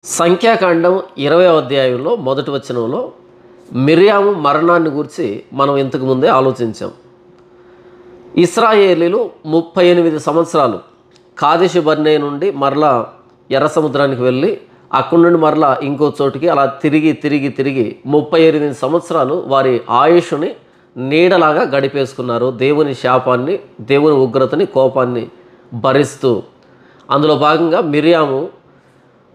సంఖ్యాకాండం 20వ అధ్యాయంలో మొదటి వచనంలో మిర్యాము మరణాన్ని గురించి మనం ఇంతకు ముందే ఆలోచించాం. ఇశ్రాయేలీలు 38 సంవత్సరాలు కాదేషు బర్నే నుండి మరలా ఎర్ర సముద్రానికి వెళ్ళి అక్కడి నుండి మరలా ఇంకో చోటికి అలా తిరిగి 38 సంవత్సరాలు వారి ఆయుష్ని నీడలాగా గడిపేసుకున్నారు. దేవుని శాపాన్ని, దేవుని ఉగ్రతని, కోపాన్ని భరిస్తూ. అందులో భాగంగా మిర్యాము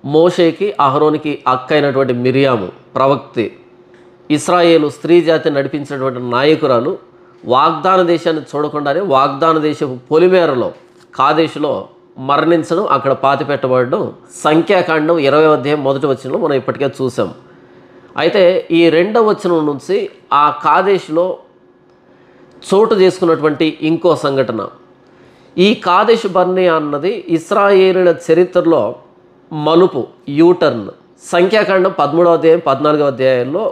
మోషేకి అహరోనికి అక్క అయినటువంటి మిర్యాము ప్రవక్తి, ఇశ్రాయేలు స్త్రీ జాతి నడిపించినటువంటి నాయకురాలు వాగ్దాన దేశాన్ని చూడకుండానే వాగ్దాన దేశపు పొలిమేరలో కాదేశులో మరణించడం, అక్కడ పాతిపెట్టబడడం సంఖ్యాకాండం 20వ అధ్యాయం మొదటి వచనంలో మనం ఇప్పటికే చూసాం. అయితే ఈ 2వ వచనం నుంచి ఆ కాదేశులో చోటు చేసుకున్నటువంటి ఇంకో సంఘటన, ఈ కాదేశు బర్నే అన్నది ఇశ్రాయేలుల చరిత్రలో మలుపు, యూటర్న్. సంఖ్యాకాండం 13వ అధ్యాయం 14వ అధ్యాయంలో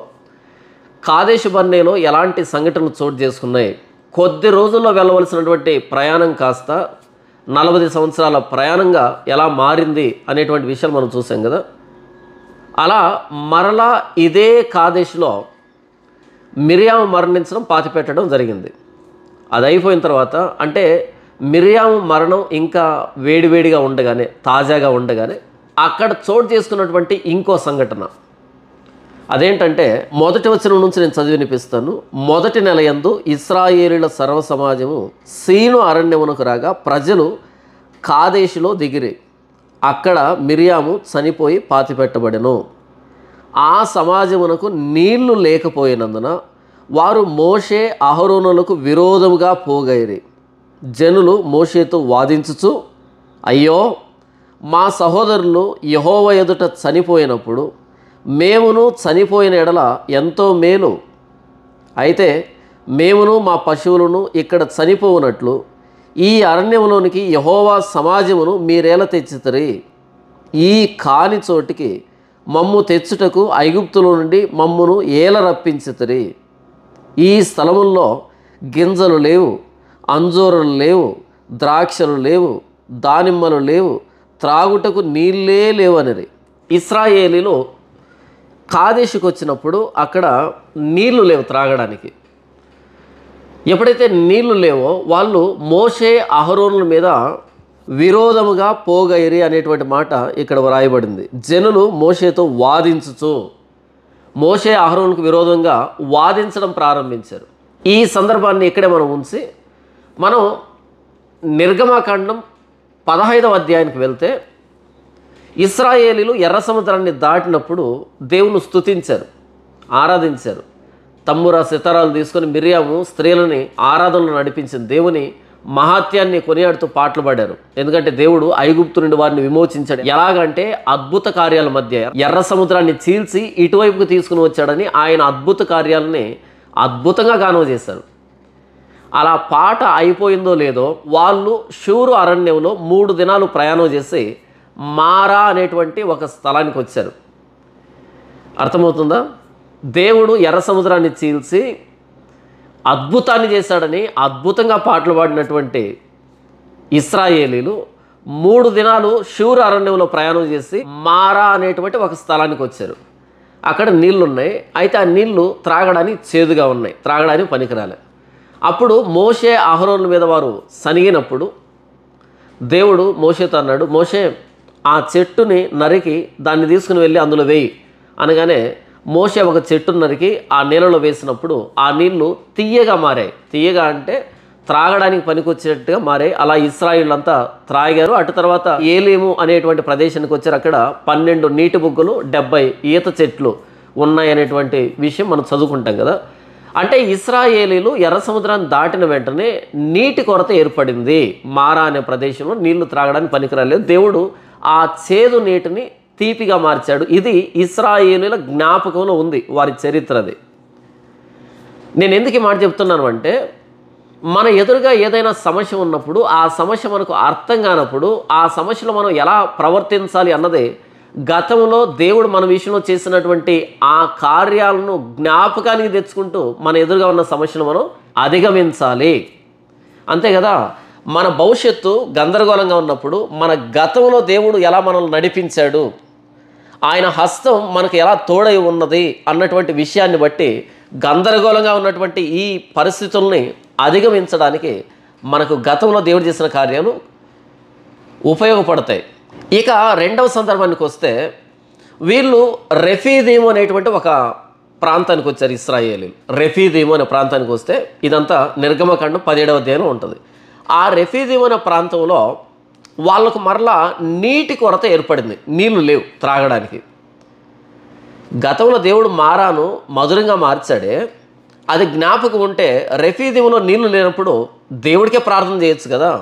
కాదేశు బర్నేలో ఎలాంటి సంఘటనలు చోటు చేసుకున్నాయి, కొద్ది రోజుల్లో వెళ్ళవలసినటువంటి ప్రయాణం కాస్త 40 సంవత్సరాల ప్రయాణంగా ఎలా మారింది అనేటువంటి విషయాలు మనం చూసాం కదా. అలా మరలా ఇదే కాదేశులో మిర్యాము మరణించడం, పాతిపెట్టడం జరిగింది. అది అయిపోయిన తర్వాత, అంటే మిర్యాము మరణం ఇంకా వేడివేడిగా ఉండగానే, తాజాగా ఉండగానే అక్కడ చోటు చేసుకున్నటువంటి ఇంకో సంఘటన అదేంటంటే, మొదటి వచనం నుంచి నేను చదివి వినిపిస్తాను. మొదటి నెల యందు ఇశ్రాయేలీల సర్వ సమాజము సీను అరణ్యమునకు రాగా ప్రజలు కాదేశులో దిగిరి. అక్కడ మిర్యాము చనిపోయి పాతిపెట్టబడెను. ఆ సమాజమునకు నీళ్లు లేకపోయినందున వారు మోషే అహరోనులకు విరోధముగా పోగైరి. జనులు మోషేతో వాదించుచు, అయ్యో, మా సహోదరులు యెహోవా ఎదుట చనిపోయినప్పుడు మేమును చనిపోయిన ఎడల ఎంతో మేలు. అయితే మేమును మా పశువులను ఇక్కడ చనిపోవునట్లు ఈ అరణ్యములోనికి యెహోవా సమాజమును మీరేలా తెచ్చితిరి? ఈ కాని చోటికి మమ్ము తెచ్చుటకు ఐగుప్తులో నుండి మమ్మును ఏల రప్పించితిరి. ఈ స్థలముల్లో గింజలు లేవు, అంజూరలు లేవు, ద్రాక్షలు లేవు, దానిమ్మలు లేవు, త్రాగుటకు నీళ్ళే లేవనిరి. ఇశ్రాయేలీలు కాదేశుకు వచ్చినప్పుడు అక్కడ నీళ్లు లేవు త్రాగడానికి. ఎప్పుడైతే నీళ్లు లేవో వాళ్ళు మోషే అహరోనుల మీద విరోధముగా పోగైరి అనేటువంటి మాట ఇక్కడ వ్రాయబడింది. జనులు మోషేతో వాదించుచు, మోషే అహరోనుకు విరోధంగా వాదించడం ప్రారంభించారు. ఈ సందర్భాన్ని ఇక్కడే మనం ఉంచి మనం నిర్గమాకాండం 15వ అధ్యాయానికి వెళ్తే, ఇశ్రాయేలీలు ఎర్ర సముద్రాన్ని దాటినప్పుడు దేవుని స్తుతించారు, ఆరాధించారు. తమ్ముర సితారాలు తీసుకొని మిర్యాము స్త్రీలని ఆరాధనలు నడిపించిన దేవుని మహాత్యాన్ని కొనియాడుతూ పాటలు పాడారు. ఎందుకంటే దేవుడు ఐగుప్తు నుండి వారిని విమోచించాడు. ఎలాగంటే అద్భుత కార్యాల మధ్య ఎర్ర సముద్రాన్ని చీల్చి ఇటువైపుకు తీసుకుని వచ్చాడని ఆయన అద్భుత కార్యాలని అద్భుతంగా గానం చేశారు. అలా పాట అయిపోయిందో లేదో వాళ్ళు షూరు అరణ్యంలో 3 దినాలు ప్రయాణం చేసి మారా అనేటువంటి ఒక స్థలానికి వచ్చారు. అర్థమవుతుందా? దేవుడు ఎర్ర సముద్రాన్ని చీల్చి అద్భుతాన్ని చేశాడని అద్భుతంగా పాటలు పాడినటువంటి ఇశ్రాయేలీలు 3 దినాలు షూరు అరణ్యంలో ప్రయాణం చేసి మారా అనేటువంటి ఒక స్థలానికి వచ్చారు. అక్కడ నీళ్ళు ఉన్నాయి. అయితే ఆ నీళ్లు త్రాగడానికి చేదుగా ఉన్నాయి, త్రాగడానికి పనికిరాలే. అప్పుడు మోషే అహరోనుల మీద వారు సనిగినప్పుడు దేవుడు మోషేతో అన్నాడు, మోషే, ఆ చెట్టుని నరికి దాన్ని తీసుకుని వెళ్ళి అందులో వేయి అనగానే మోషే ఒక చెట్టును నరికి ఆ నీళ్ళలో వేసినప్పుడు ఆ నీళ్లు తియ్యగా మారాయి. తియ్యగా అంటే త్రాగడానికి పనికొచ్చేట్టుగా మారాయి. అలా ఇశ్రాయేలంతా త్రాగారు. అటు తర్వాత ఏలీము అనేటువంటి ప్రదేశానికి వచ్చారు. అక్కడ 12 నీటి బుగ్గలు, 70 ఈత చెట్లు ఉన్నాయనేటువంటి విషయం మనం చదువుకుంటాం కదా. అంటే ఇశ్రాయేలీలు ఎర్ర సముద్రాన్ని దాటిన వెంటనే నీటి కొరత ఏర్పడింది. మారా అనే ప్రదేశంలో నీళ్లు త్రాగడానికి పనికిరాలేదు. దేవుడు ఆ చేదు నీటిని తీపిగా మార్చాడు. ఇది ఇశ్రాయేలీల జ్ఞాపకంలో ఉంది, వారి చరిత్రది. నేను ఎందుకు ఈ మాట చెప్తున్నాను అంటే, మన ఎదురుగా ఏదైనా సమస్య ఉన్నప్పుడు, ఆ సమస్య మనకు అర్థం కానప్పుడు ఆ సమస్యలో మనం ఎలా ప్రవర్తించాలి అన్నది గతంలో దేవుడు మన విషయంలో చేసినటువంటి ఆ కార్యాలను జ్ఞాపకానికి తెచ్చుకుంటూ మన ఎదురుగా ఉన్న సమస్యను మనం అధిగమించాలి. అంతే కదా. మన భవిష్యత్తు గందరగోళంగా ఉన్నప్పుడు మన గతంలో దేవుడు ఎలా మనల్ని నడిపించాడు, ఆయన హస్తం మనకు ఎలా తోడై ఉన్నది అన్నటువంటి విషయాన్ని బట్టి గందరగోళంగా ఉన్నటువంటి ఈ పరిస్థితుల్ని అధిగమించడానికి మనకు గతంలో దేవుడు చేసిన కార్యాలు ఉపయోగపడతాయి. ఇక రెండవ సందర్భానికి వస్తే వీళ్ళు రెఫీదీము అనేటువంటి ఒక ప్రాంతానికి వచ్చారు ఇశ్రాయేలీలు. రెఫీదీము అనే ప్రాంతానికి వస్తే ఇదంతా నిర్గమకాండం 17వ అధ్యాయంలో ఉంటుంది. ఆ రెఫీదీము అనే ప్రాంతంలో వాళ్ళకు మరలా నీటి కొరత ఏర్పడింది. నీళ్లు లేవు త్రాగడానికి. గతంలో దేవుడు మారాను మధురంగా మార్చాడే, అది జ్ఞాపకం ఉంటే రెఫీదీములో నీళ్లు లేనప్పుడు దేవుడికే ప్రార్థన చేయొచ్చు కదా.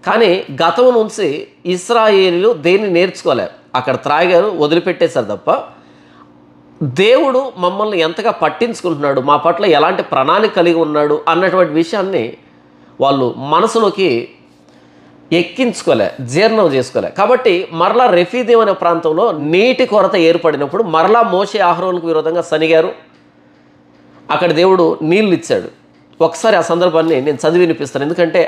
కానీ గతం నుంచి ఇశ్రాయేలీలు దేన్ని నేర్చుకోలే, అక్కడ త్రాగారు, వదిలిపెట్టేశారు తప్ప దేవుడు మమ్మల్ని ఎంతగా పట్టించుకుంటున్నాడు, మా పట్ల ఎలాంటి ప్రణాళిక కలిగి ఉన్నాడు అన్నటువంటి విషయాన్ని వాళ్ళు మనసులోకి ఎక్కించుకోలే, జీర్ణం చేసుకోలే. కాబట్టి మరలా రెఫీదీము అనే ప్రాంతంలో నీటి కొరత ఏర్పడినప్పుడు మరలా మోషే అహరోనుకు విరోధంగా సనిగారు. అక్కడ దేవుడు నీళ్ళు ఇచ్చాడు. ఒకసారి ఆ సందర్భాన్ని నేను చదివి వినిపిస్తాను, ఎందుకంటే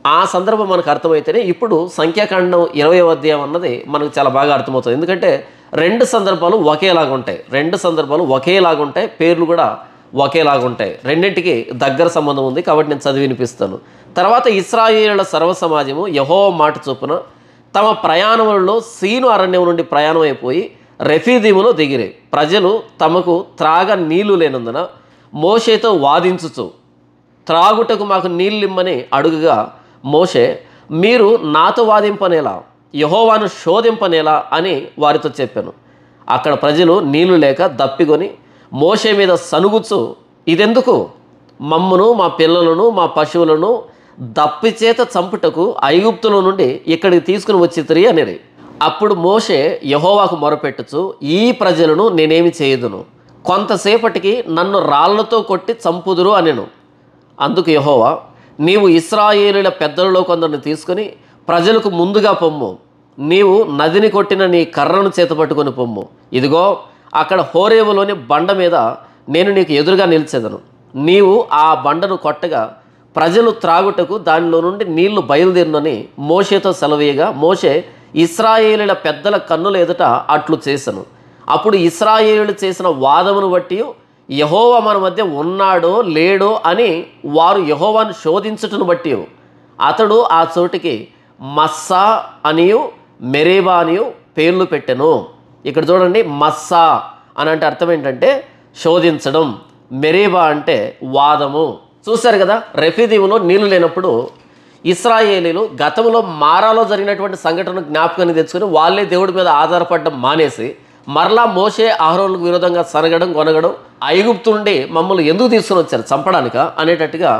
ఆ సందర్భం మనకు అర్థమైతేనే ఇప్పుడు సంఖ్యాకాండం 20వ అధ్యాయం అన్నది మనకు చాలా బాగా అర్థమవుతుంది. ఎందుకంటే రెండు సందర్భాలు ఒకేలాగుంటాయి, పేర్లు కూడా ఒకేలాగుంటాయి, రెండింటికి దగ్గర సంబంధం ఉంది. కాబట్టి నేను చదివి వినిపిస్తాను. తర్వాత ఇశ్రాయేలుల సర్వ సమాజము యెహోవా మాట చొప్పున తమ ప్రయాణములలో సీను అరణ్యం నుండి ప్రయాణం అయిపోయి రెఫీదీములో దిగిరే. ప్రజలు తమకు త్రాగ నీళ్లు లేనందున మోషేతో వాదించుచు త్రాగుటకు మాకు నీళ్ళిమ్మని అడుగుగా మోషే, మీరు నాతో వాదింపనేలా, యెహోవాను శోధింపనేలా అని వారితో చెప్పాను. అక్కడ ప్రజలు నీళ్లు లేక దప్పికొని మోషే మీద సనుగుచు, ఇదెందుకు? మమ్మును మా పిల్లలను మా పశువులను దప్పిచేత చంపుటకు ఐగుప్తుల నుండి ఇక్కడికి తీసుకుని వచ్చితిరి అనేది. అప్పుడు మోషే యెహోవాకు మొరపెట్టుచు, ఈ ప్రజలను నేనేమి చేయదును, కొంతసేపటికి నన్ను రాళ్లతో కొట్టి చంపుదురు అనెను. అందుకు యెహోవా, నీవు ఇశ్రాయేలీయుల పెద్దలలో కొందరిని తీసుకుని ప్రజలకు ముందుగా పొమ్ము, నీవు నదిని కొట్టిన నీ కర్రను చేతపట్టుకొని పొమ్ము. ఇదిగో అక్కడ హోరేబులోని బండ మీద నేను నీకు ఎదురుగా నిలిచెదను. నీవు ఆ బండను కొట్టగా ప్రజలు త్రాగుటకు దానిలో నుండి నీళ్లు బయలుదేరునని మోషేతో సెలవీయగా మోషే ఇశ్రాయేలీయుల పెద్దల కన్నుల ఎదుట అట్లు చేసెను. అప్పుడు ఇశ్రాయేలీయులు చేసిన వాదమును బట్టి యెహోవా మన మధ్య ఉన్నాడో లేడో అని వారు యెహోవాను శోధించుటను బట్టి అతడు ఆ చోటికి మస్సా అనియు మెరీబా అనియు పేర్లు పెట్టెను. ఇక్కడ చూడండి, మస్సా అని అంటే అర్థం ఏంటంటే శోధించడం, మెరీబా అంటే వాదము. చూశారు కదా, రెఫీదీములో నీళ్లు లేనప్పుడు ఇశ్రాయేలీలు గతంలో మారాలో జరిగినటువంటి సంఘటన జ్ఞాపకాన్ని తెచ్చుకొని వాళ్ళే దేవుడి మీద ఆధారపడడం మానేసి మరలా మోషే అహరోనుకు విరోధంగా సనగడం కొనగడం, ఐగుప్తు నుండి మమ్మల్ని ఎందుకు తీసుకుని వచ్చారు, చంపడానిక అనేటట్టుగా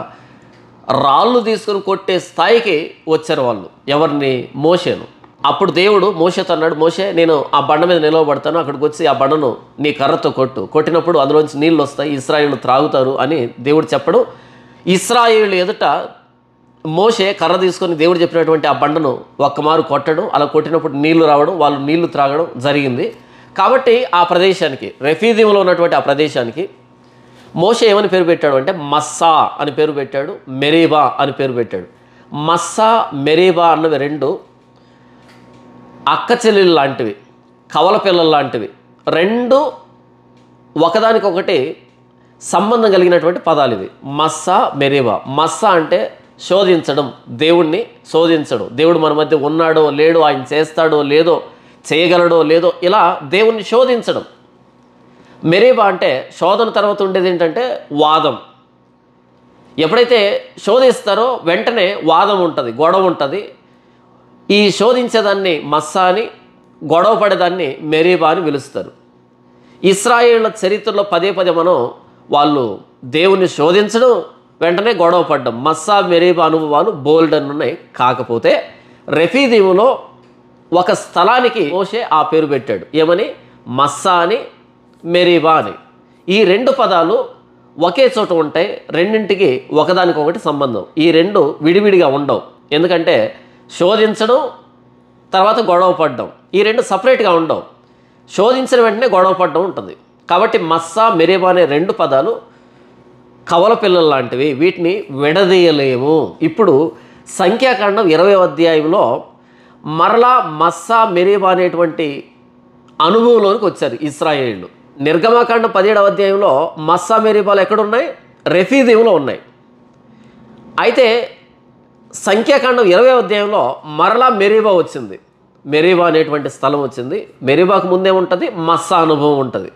రాళ్ళు తీసుకుని కొట్టే స్థాయికి వచ్చారు వాళ్ళు. ఎవరిని? మోషేను. అప్పుడు దేవుడు మోషేతో అన్నాడు, మోషే నేను ఆ బండ మీద నిలవబడతాను, అక్కడికి వచ్చి ఆ బండను నీ కర్రతో కొట్టినప్పుడు అందులోంచి నీళ్ళు వస్తాయి, ఇశ్రాయేలు త్రాగుతారు అని దేవుడు చెప్పడం. ఇశ్రాయేలు ఎదుట మోషే కర్ర తీసుకొని దేవుడు చెప్పినటువంటి ఆ బండను ఒక్కమారు కొట్టడం, అలా కొట్టినప్పుడు నీళ్లు రావడం, వాళ్ళు నీళ్లు త్రాగడం జరిగింది. కాబట్టి ఆ ప్రదేశానికి, రెఫీదీములో ఉన్నటువంటి ఆ ప్రదేశానికి మోషే ఏమని పేరు పెట్టాడు అంటే మస్సా అని పేరు పెట్టాడు, మెరీబా అని పేరు పెట్టాడు. మస్సా మెరీబా అన్నవి రెండు అక్క చెల్లెలు లాంటివి, కవల పిల్లలు లాంటివి, రెండు ఒకదానికొకటి సంబంధం కలిగినటువంటి పదాలు ఇవి. Massah Meribah. మస్సా అంటే శోధించడం, దేవుణ్ణి శోధించడం, దేవుడు మన మధ్య ఉన్నాడో లేడో, ఆయన చేస్తాడో లేదో, చేయగలడో లేదో, ఇలా దేవుణ్ణి శోధించడం. మెరీబా అంటే శోధన తర్వాత ఉండేది ఏంటంటే వాదం. ఎప్పుడైతే శోధిస్తారో వెంటనే వాదం ఉంటుంది, గొడవ ఉంటుంది. ఈ శోధించేదాన్ని మస్సా అని, గొడవ పడేదాన్ని మెరీబా అని పిలుస్తారు. ఇశ్రాయేళ్ల చరిత్రలో పదే పదే మనం వాళ్ళు దేవుణ్ణి శోధించడం, వెంటనే గొడవ పడ్డం, మస్సా మెరీబా అనుభవాలు బోల్డన్ ఉన్నాయి. కాకపోతే రెఫీదీములో ఒక స్థలానికి మోషే ఆ పేరు పెట్టాడు, ఏమని? మస్సా అని, మెరీబా అని. ఈ రెండు పదాలు ఒకే చోట ఉంటాయి, రెండింటికి ఒకదానికొకటి సంబంధం. ఈ రెండు విడివిడిగా ఉండవు. ఎందుకంటే శోధించడం తర్వాత గొడవ పడ్డం, ఈ రెండు సపరేట్గా ఉండవు. శోధించిన వెంటనే గొడవ పడ్డం ఉంటుంది. కాబట్టి మస్సా మెరీబా అనే రెండు పదాలు కవల పిల్లల లాంటివి, వీటిని విడదీయలేము. ఇప్పుడు సంఖ్యాకాండం 20వ అధ్యాయంలో మరలా మస్సా మెరీబా అనేటువంటి అనుభవంలోనికి వచ్చారు ఇశ్రాయేలీయులు. నిర్గమాకాండం 17వ అధ్యాయంలో మస్సా మెరీబాలు ఎక్కడున్నాయి? రెఫీదీములో ఉన్నాయి. అయితే సంఖ్యాకాండం 20వ అధ్యాయంలో మరలా మెరీబా వచ్చింది. మెరీబా అనేటువంటి స్థలం వచ్చింది. మెరీబాకు ముందే ఉంటుంది, మస్సా అనుభవం ఉంటుంది.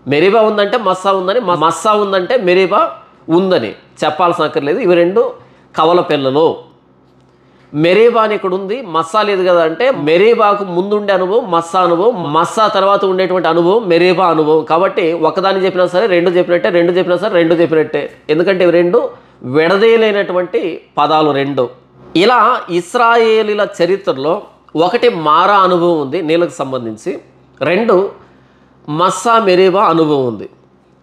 మెరీబా ఉందంటే మస్సా ఉందని, మస్సా ఉందంటే మెరీబా ఉందని చెప్పాల్సిన అక్కర్లేదు. ఇవి రెండు కవల పిల్లలు. మెరీబా అని ఇక్కడ ఉంది, మస్సా లేదు కదా అంటే మెరీబాకు ముందుండే అనుభవం మస్సా అనుభవం, మస్సా తర్వాత ఉండేటువంటి అనుభవం మెరీబా అనుభవం. కాబట్టి ఒకదాన్ని చెప్పినా సరే రెండు చెప్పినట్టే, రెండు చెప్పినా సరే రెండు చెప్పినట్టే. ఎందుకంటే ఇవి రెండు విడదీయలేనటువంటి పదాలు రెండు. ఇలా ఇశ్రాయేలీల చరిత్రలో ఒకటి మారా అనుభవం ఉంది నీళ్ళకు సంబంధించి, రెండు మస్సా మెరీబా అనుభవం ఉంది.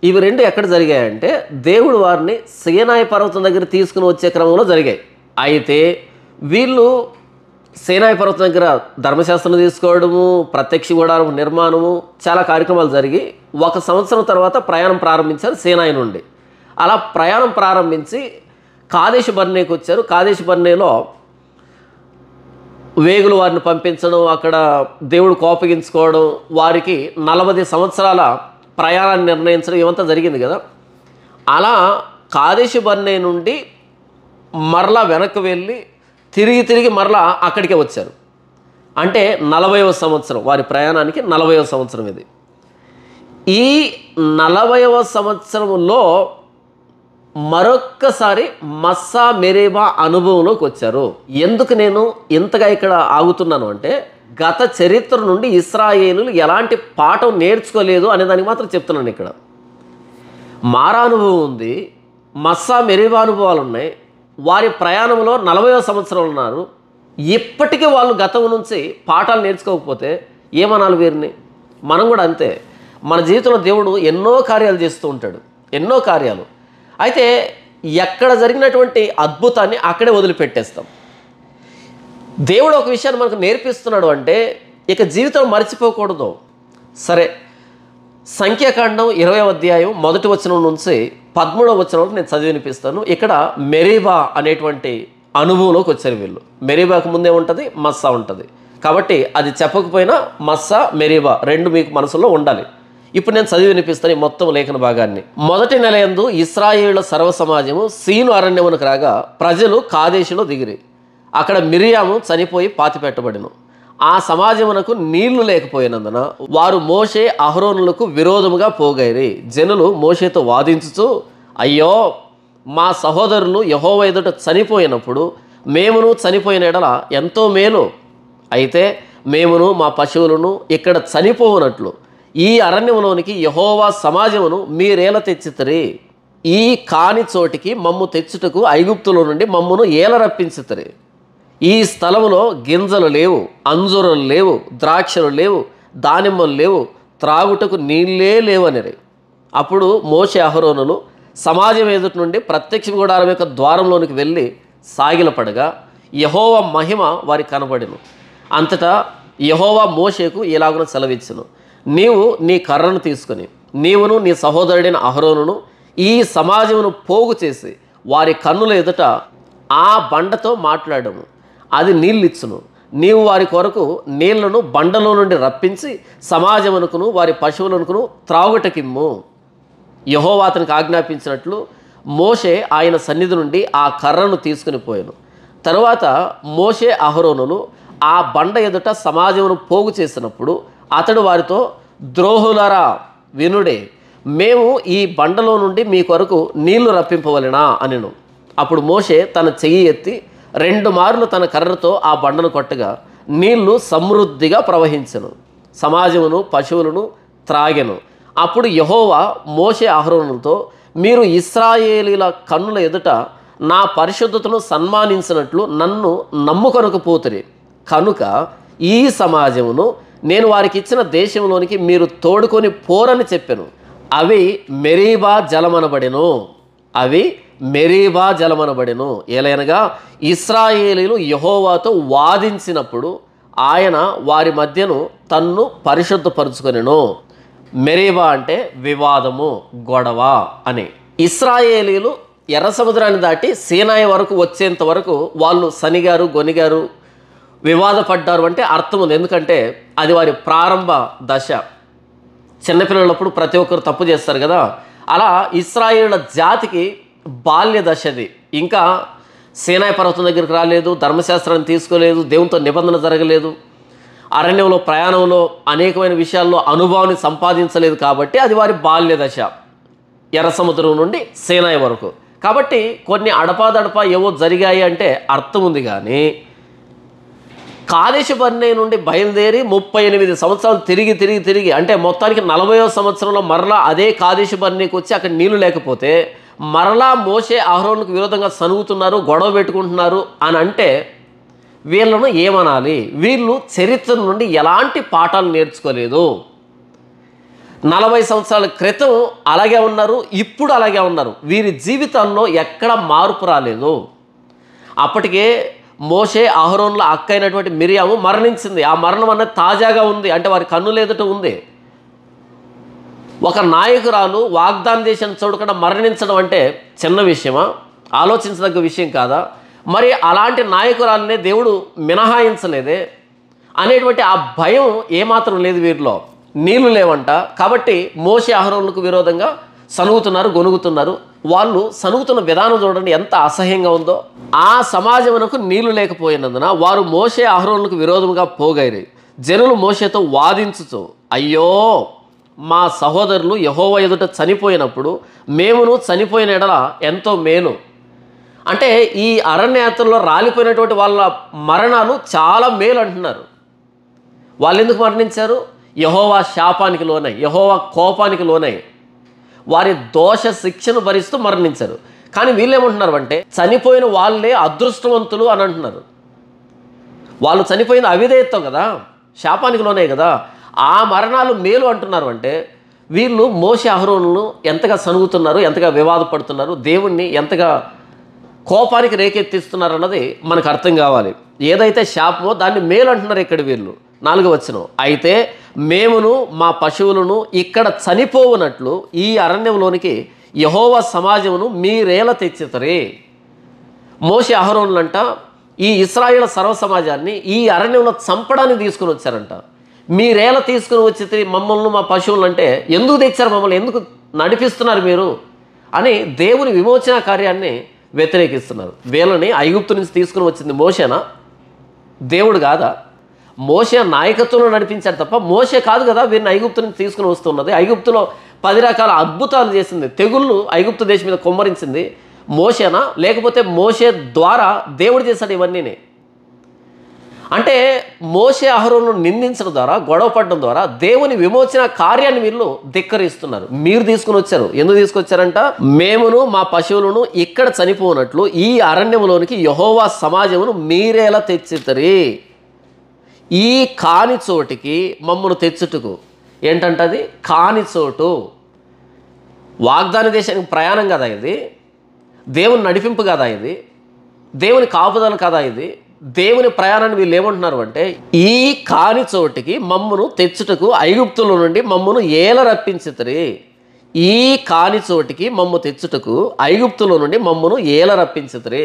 ఇవి రెండు ఎక్కడ జరిగాయంటే దేవుడు వారిని సీనాయి పర్వతం దగ్గర తీసుకుని వచ్చే క్రమంలో జరిగాయి. అయితే వీళ్ళు సీనాయి పర్వతం దగ్గర ధర్మశాస్త్రం తీసుకోవడము, ప్రత్యక్ష గుడారం నిర్మాణము, చాలా కార్యక్రమాలు జరిగి 1 సంవత్సరం తర్వాత ప్రయాణం ప్రారంభించారు సీనాయి నుండి. అలా ప్రయాణం ప్రారంభించి కాదేశు బర్నేకి వచ్చారు. కాదేశు బర్నేలో వేగులు వారిని పంపించడం, అక్కడ దేవుడు కోపగించుకోవడం, వారికి 40 సంవత్సరాల ప్రయాణాన్ని నిర్ణయించడం, ఇవంతా జరిగింది కదా. అలా కాదేశు బర్నే నుండి మరలా వెనక్కి వెళ్ళి తిరిగి మరలా అక్కడికే వచ్చారు. అంటే 40వ సంవత్సరం, వారి ప్రయాణానికి 40వ సంవత్సరం ఇది. ఈ 40వ సంవత్సరంలో మరొక్కసారి మస్సా మెరీబా అనుభవంలోకి వచ్చారు. ఎందుకు నేను ఇంతగా ఇక్కడ ఆగుతున్నాను అంటే గత చరిత్ర నుండి ఇశ్రాయేలీయులు ఎలాంటి పాఠం నేర్చుకోలేదు అనే దానికి మాత్రం చెప్తున్నాను. ఇక్కడ మారా అనుభవం ఉంది, మస్సా మెరీబా అనుభవాలు ఉన్నాయి. వారి ప్రయాణంలో 40వ సంవత్సరం ఉన్నారు. ఇప్పటికీ వాళ్ళు గతం నుంచి పాఠాలు నేర్చుకోకపోతే ఏమనాలి వీరిని? మనం కూడా అంతే. మన జీవితంలో దేవుడు ఎన్నో కార్యాలు చేస్తూ ఉంటాడు, ఎన్నో కార్యాలు. అయితే ఎక్కడ జరిగినటువంటి అద్భుతాన్ని అక్కడే వదిలిపెట్టేస్తాం. దేవుడు ఒక విషయాన్ని మనకు నేర్పిస్తున్నాడు అంటే ఇక జీవితం మర్చిపోకూడదు. సరే, సంఖ్యాకాండం 20వ అధ్యాయం 1వ వచనం నుంచి 13వ వచనం వరకు నేను చదివి వినిపిస్తాను. ఇక్కడ మెరీబా అనేటువంటి అనుభవంలోకి వచ్చారు వీళ్ళు. మెరీబాకు ముందే ఉంటుంది, మస్సా ఉంటుంది. కాబట్టి అది చెప్పకపోయినా మస్సా మెరీబా రెండు మీకు మనసులో ఉండాలి. ఇప్పుడు నేను చదివి వినిపిస్తాను ఈ మొత్తం లేఖన భాగాన్ని. 1వ నెల యందు ఇశ్రాయేలుల సర్వ సమాజము సీను అరణ్యమునకు రాగా ప్రజలు కాదేశులో దిగిరి. అక్కడ మిరియాము చనిపోయి పాతిపెట్టబడిను. ఆ సమాజమునకు నీళ్లు లేకపోయినందున వారు మోషే అహరోనులకు విరోధముగా పోగైరి. జనులు మోషేతో వాదించుచు, అయ్యో, మా సహోదరులు యెహోవా ఎదుట చనిపోయినప్పుడు మేమును చనిపోయిన ఎడల ఎంతో మేలు. అయితే మేమును మా పశువులను ఇక్కడ చనిపోవునట్లు ఈ అరణ్యములోనికి యెహోవా సమాజమును మీరేల తెచ్చితరి. ఈ కాని చోటికి మమ్ము తెచ్చుటకు ఐగుప్తులో నుండి మమ్మును ఏల రప్పించితరి. ఈ స్థలములో గింజలు లేవు, అంజూరలు లేవు, ద్రాక్షలు లేవు, దానిమ్మలు లేవు, త్రాగుటకు నీళ్ళే లేవనిరి. అప్పుడు మోషే అహరోనులు సమాజం ఎదుటి నుండి ప్రత్యక్ష గుడారం యొక్క ద్వారంలోనికి వెళ్ళి సాగిలపడగా యెహోవా మహిమ వారికి కనబడెను. అంతటా యెహోవా మోషేకు ఇలాగున సెలవిచ్చును, నీవు నీ కర్రను తీసుకుని నీవును నీ సహోదరుడైన అహరోనును ఈ సమాజమును పోగు చేసి వారి కన్నుల ఎదుట ఆ బండతో మాట్లాడము, అది నీళ్ళిచ్చును. నీవు వారి కొరకు నీళ్లను బండలో నుండి రప్పించి సమాజమునకును వారి పశువులనుకును త్రాగుటకిమ్ము. యెహోవా అతనికి ఆజ్ఞాపించినట్లు మోషే ఆయన సన్నిధి నుండి ఆ కర్రను తీసుకుని పోయాను. తరువాత మోషే అహరోనులు ఆ బండ ఎదుట సమాజమును పోగు చేసినప్పుడు అతడు వారితో, ద్రోహులరా వినుడే, మేము ఈ బండలో నుండి మీ కొరకు నీళ్లు రప్పింపవలెనా అనెను. అప్పుడు మోషే తన చెయ్యి ఎత్తి 2 మార్లు తన కర్రతో ఆ బండను కొట్టగా నీళ్లు సమృద్ధిగా ప్రవహించెను. సమాజమును పశువులను త్రాగెను. అప్పుడు యెహోవా మోషే అహరోనులతో, మీరు ఇశ్రాయేలీల కన్నుల ఎదుట నా పరిశుద్ధతను సన్మానించినట్లు నన్ను నమ్ముకొనకపోతురి కనుక ఈ సమాజమును నేను వారికి ఇచ్చిన దేశంలోనికి మీరు తోడుకొని పోరని చెప్పాను. అవి మెరీబా జలమనబడెను. అవి మెరీబా జలమనబడెను. ఏలైనగా ఇశ్రాయేలీలు యెహోవాతో వాదించినప్పుడు ఆయన వారి మధ్యను తన్ను పరిశుద్ధపరుచుకొనెను. మెరీబా అంటే వివాదము, గొడవ అని. ఇశ్రాయేలీలు ఎర్ర సముద్రాన్ని దాటి సీనాయి వరకు వచ్చేంత వరకు వాళ్ళు సనిగారు, గొనిగారు, వివాదపడ్డారు అంటే అర్థం ఉంది. ఎందుకంటే అది వారి ప్రారంభ దశ. చిన్నపిల్లలప్పుడు ప్రతి ఒక్కరు తప్పు చేస్తారు కదా, అలా ఇశ్రాయేలుల జాతికి బాల్య దశది. ఇంకా సీనాయి పర్వతం దగ్గరికి రాలేదు, ధర్మశాస్త్రాన్ని తీసుకోలేదు, దేవునితో నిబంధన జరగలేదు, అరణ్యంలో ప్రయాణంలో అనేకమైన విషయాల్లో అనుభవాన్ని సంపాదించలేదు. కాబట్టి అది వారి బాల్య దశ, ఎర్ర సముద్రం నుండి సీనాయి వరకు. కాబట్టి కొన్ని అడపాదడపా ఏవో జరిగాయి అంటే అర్థం ఉంది. కానీ కాదేశు బర్నే నుండి బయలుదేరి 38 సంవత్సరాలు తిరిగి అంటే మొత్తానికి 40వ సంవత్సరంలో మరలా అదే కాదేశు బర్నేకి వచ్చి అక్కడ నీళ్లు లేకపోతే మరలా మోషే అహరోనుకు విరోధంగా సనుగుతున్నారు, గొడవ పెట్టుకుంటున్నారు అని అంటే వీళ్ళను ఏమనాలి? వీళ్ళు చరిత్ర నుండి ఎలాంటి పాఠాలు నేర్చుకోలేదు. 40 సంవత్సరాల క్రితం అలాగే ఉన్నారు, ఇప్పుడు అలాగే ఉన్నారు. వీరి జీవితాల్లో ఎక్కడ మార్పు రాలేదు. అప్పటికే మోషే అహరోనుల అక్క అయినటువంటి మిరియాము మరణించింది. ఆ మరణం అనేది తాజాగా ఉంది, అంటే వారి కన్నుల ఎదుట ఉంది. ఒక నాయకురాలు వాగ్దానం చేసిన చూడకుండా మరణించడం అంటే చిన్న విషయమా? ఆలోచించదగ్గ విషయం కాదా? మరి అలాంటి నాయకురాలనే దేవుడు మినహాయించలేదే అనేటువంటి ఆ భయం ఏమాత్రం లేదు వీరిలో. నీళ్లు లేవంట, కాబట్టి మోషే అహరోనులకు విరోధంగా సనుగుతున్నారు, గొనుగుతున్నారు. వాళ్ళు సనుగుతున్న విధానం చూడండి ఎంత అసహ్యంగా ఉందో. ఆ సమాజమునకు నీళ్లు లేకపోయినందున వారు మోషే అహరోనులకు విరోధంగా పోగైరి. జనులు మోషేతో వాదించుతూ, అయ్యో మా సహోదరులు యెహోవా ఎదుట చనిపోయినప్పుడు మేమును చనిపోయిన ఎడల ఎంతో మేలు. అంటే ఈ అరణ్యయాత్రలో రాలిపోయినటువంటి వాళ్ళ మరణాలు చాలా మేలు అంటున్నారు. వాళ్ళు ఎందుకు మరణించారు? యెహోవా శాపానికి లోనై, యెహోవా కోపానికి లోనై వారి దోష శిక్షను భరిస్తూ మరణించారు. కానీ వీళ్ళేమంటున్నారు అంటే చనిపోయిన వాళ్ళే అదృష్టవంతులు అని అంటున్నారు. వాళ్ళు చనిపోయింది అవిధేయతతో కదా, శాపానికి లోనే కదా, ఆ మరణాలు మేలు అంటున్నారు. అంటే వీళ్ళు మోషే అహరోనులను ఎంతగా సనుగుతున్నారు, ఎంతగా వివాదపడుతున్నారు, దేవుణ్ణి ఎంతగా కోపానికి రేకెత్తిస్తున్నారు అన్నది మనకు అర్థం కావాలి. ఏదైతే శాపమో దాన్ని మేలు అంటున్నారు ఇక్కడ వీళ్ళు. 4వ వచనం, అయితే మేమును మా పశువులను ఇక్కడ చనిపోవునట్లు ఈ అరణ్యంలోనికి యెహోవా సమాజమును మీరేలా తెచ్చితరే. మోషే అహరోనులంట ఈ ఇశ్రాయేలు సర్వ సమాజాన్ని ఈ అరణ్యంలో చంపడానికి తీసుకుని వచ్చారంట. మీరేలా తీసుకుని వచ్చి మమ్మల్ని మా పశువులను అంటే ఎందుకు తెచ్చారు, మమ్మల్ని ఎందుకు నడిపిస్తున్నారు మీరు అని దేవుని విమోచన కార్యాన్ని వ్యతిరేకిస్తున్నారు. వీళ్ళని ఐగుప్తు నుంచి తీసుకుని వచ్చింది మోషేనా? దేవుడు కాదా? మోషే నాయకత్వంలో నడిపించాడు తప్ప మోషే కాదు కదా వీరిని ఐగుప్తు నుంచి తీసుకుని వస్తున్నది. ఐగుప్తులో 10 రకాల అద్భుతాలు చేసింది, తెగుళ్ళు ఐగుప్తు దేశం మీద కొమ్మరించింది మోషేనా? లేకపోతే మోషే ద్వారా దేవుడు చేశాడు ఇవన్నీ? అంటే మోషే అహరోను నిందించడం ద్వారా, గొడవ పడడం ద్వారా దేవుని విమోచన కార్యాన్ని వీళ్ళు ధిక్కరిస్తున్నారు. మీరు తీసుకుని వచ్చారు. ఎందుకు తీసుకొచ్చారంట? మేమును మా పశువులను ఇక్కడ చనిపోనట్లు ఈ అరణ్యంలోనికి యెహోవా సమాజమును మీరేలా తెచ్చితరి. ఈ కాని చోటికి మమ్మను తెచ్చుటకు. ఏంటంటే అది కాని చోటు. వాగ్దాన దేశానికి ప్రయాణం కదా ఇది, దేవుని నడిపింపు కదా ఇది, దేవుని కాపుదల కదా ఇది. దేవుని ప్రయాణాన్ని వీళ్ళు ఏమంటున్నారు అంటే ఈ కాని చోటికి మమ్మను తెచ్చుటకు ఐగుప్తుల నుండి మమ్మను ఏల రప్పించితరి. ఈ కాని చోటికి మమ్ము తెచ్చుటకు ఐగుప్తుల నుండి మమ్మను ఏల రప్పించితరి.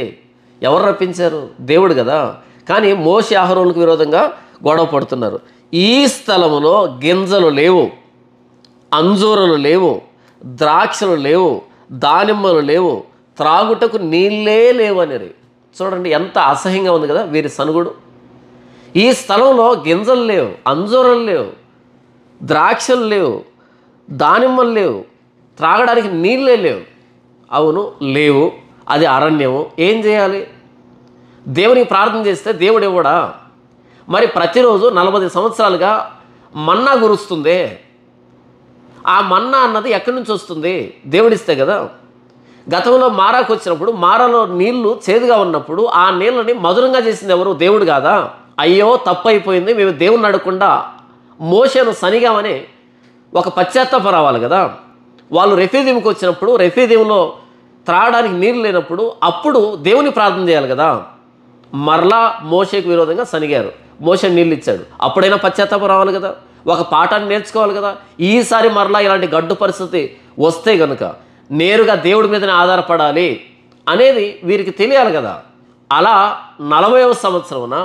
ఎవరు రప్పించారు? దేవుడు కదా. కానీ మోషే అహరోనులకు విరోధంగా గొడవ పడుతున్నారు. ఈ స్థలములో గింజలు లేవు, అంజూరలు లేవు, ద్రాక్షలు లేవు, దానిమ్మలు లేవు, త్రాగుటకు నీళ్ళే లేవు అనేది. చూడండి ఎంత అసహ్యంగా ఉంది కదా వీరి సనుగుడు. ఈ స్థలంలో గింజలు లేవు, అంజూరలు లేవు, ద్రాక్షలు లేవు, దానిమ్మలు లేవు, త్రాగడానికి నీళ్ళే లేవు. అవును లేవు, అది అరణ్యము. ఏం చేయాలి? దేవునికి ప్రార్థన చేస్తే దేవుడు ఇవ్వడా? మరి ప్రతిరోజు 40 సంవత్సరాలుగా మన్నా కురుస్తుంది. ఆ మన్నా అన్నది ఎక్కడి నుంచి వస్తుంది? దేవుడిస్తే కదా. గతంలో మారాకు వచ్చినప్పుడు మారాలో నీళ్లు చేదుగా ఉన్నప్పుడు ఆ నీళ్ళని మధురంగా చేసింది ఎవరు? దేవుడు కాదా? అయ్యో తప్పు అయిపోయింది, మేము దేవుడిని అడగకుండా మోషేను సనిగామని ఒక పశ్చాత్తాపం రావాలి కదా. వాళ్ళు రెఫీదీంకి వచ్చినప్పుడు రెఫీదీంలో త్రాగడానికి నీళ్ళు లేనప్పుడు అప్పుడు దేవుని ప్రార్థన చేయాలి కదా. మరలా మోషేకు విరోధంగా సనిగారు, మోషే నీళ్ళు ఇచ్చాడు. అప్పుడైనా పశ్చాత్తాపం రావాలి కదా, ఒక పాఠాన్ని నేర్చుకోవాలి కదా. ఈసారి మరలా ఇలాంటి గడ్డు పరిస్థితి వస్తే కనుక నేరుగా దేవుడి మీదనే ఆధారపడాలి అనేది వీరికి తెలియాలి కదా. అలా 40వ సంవత్సరమున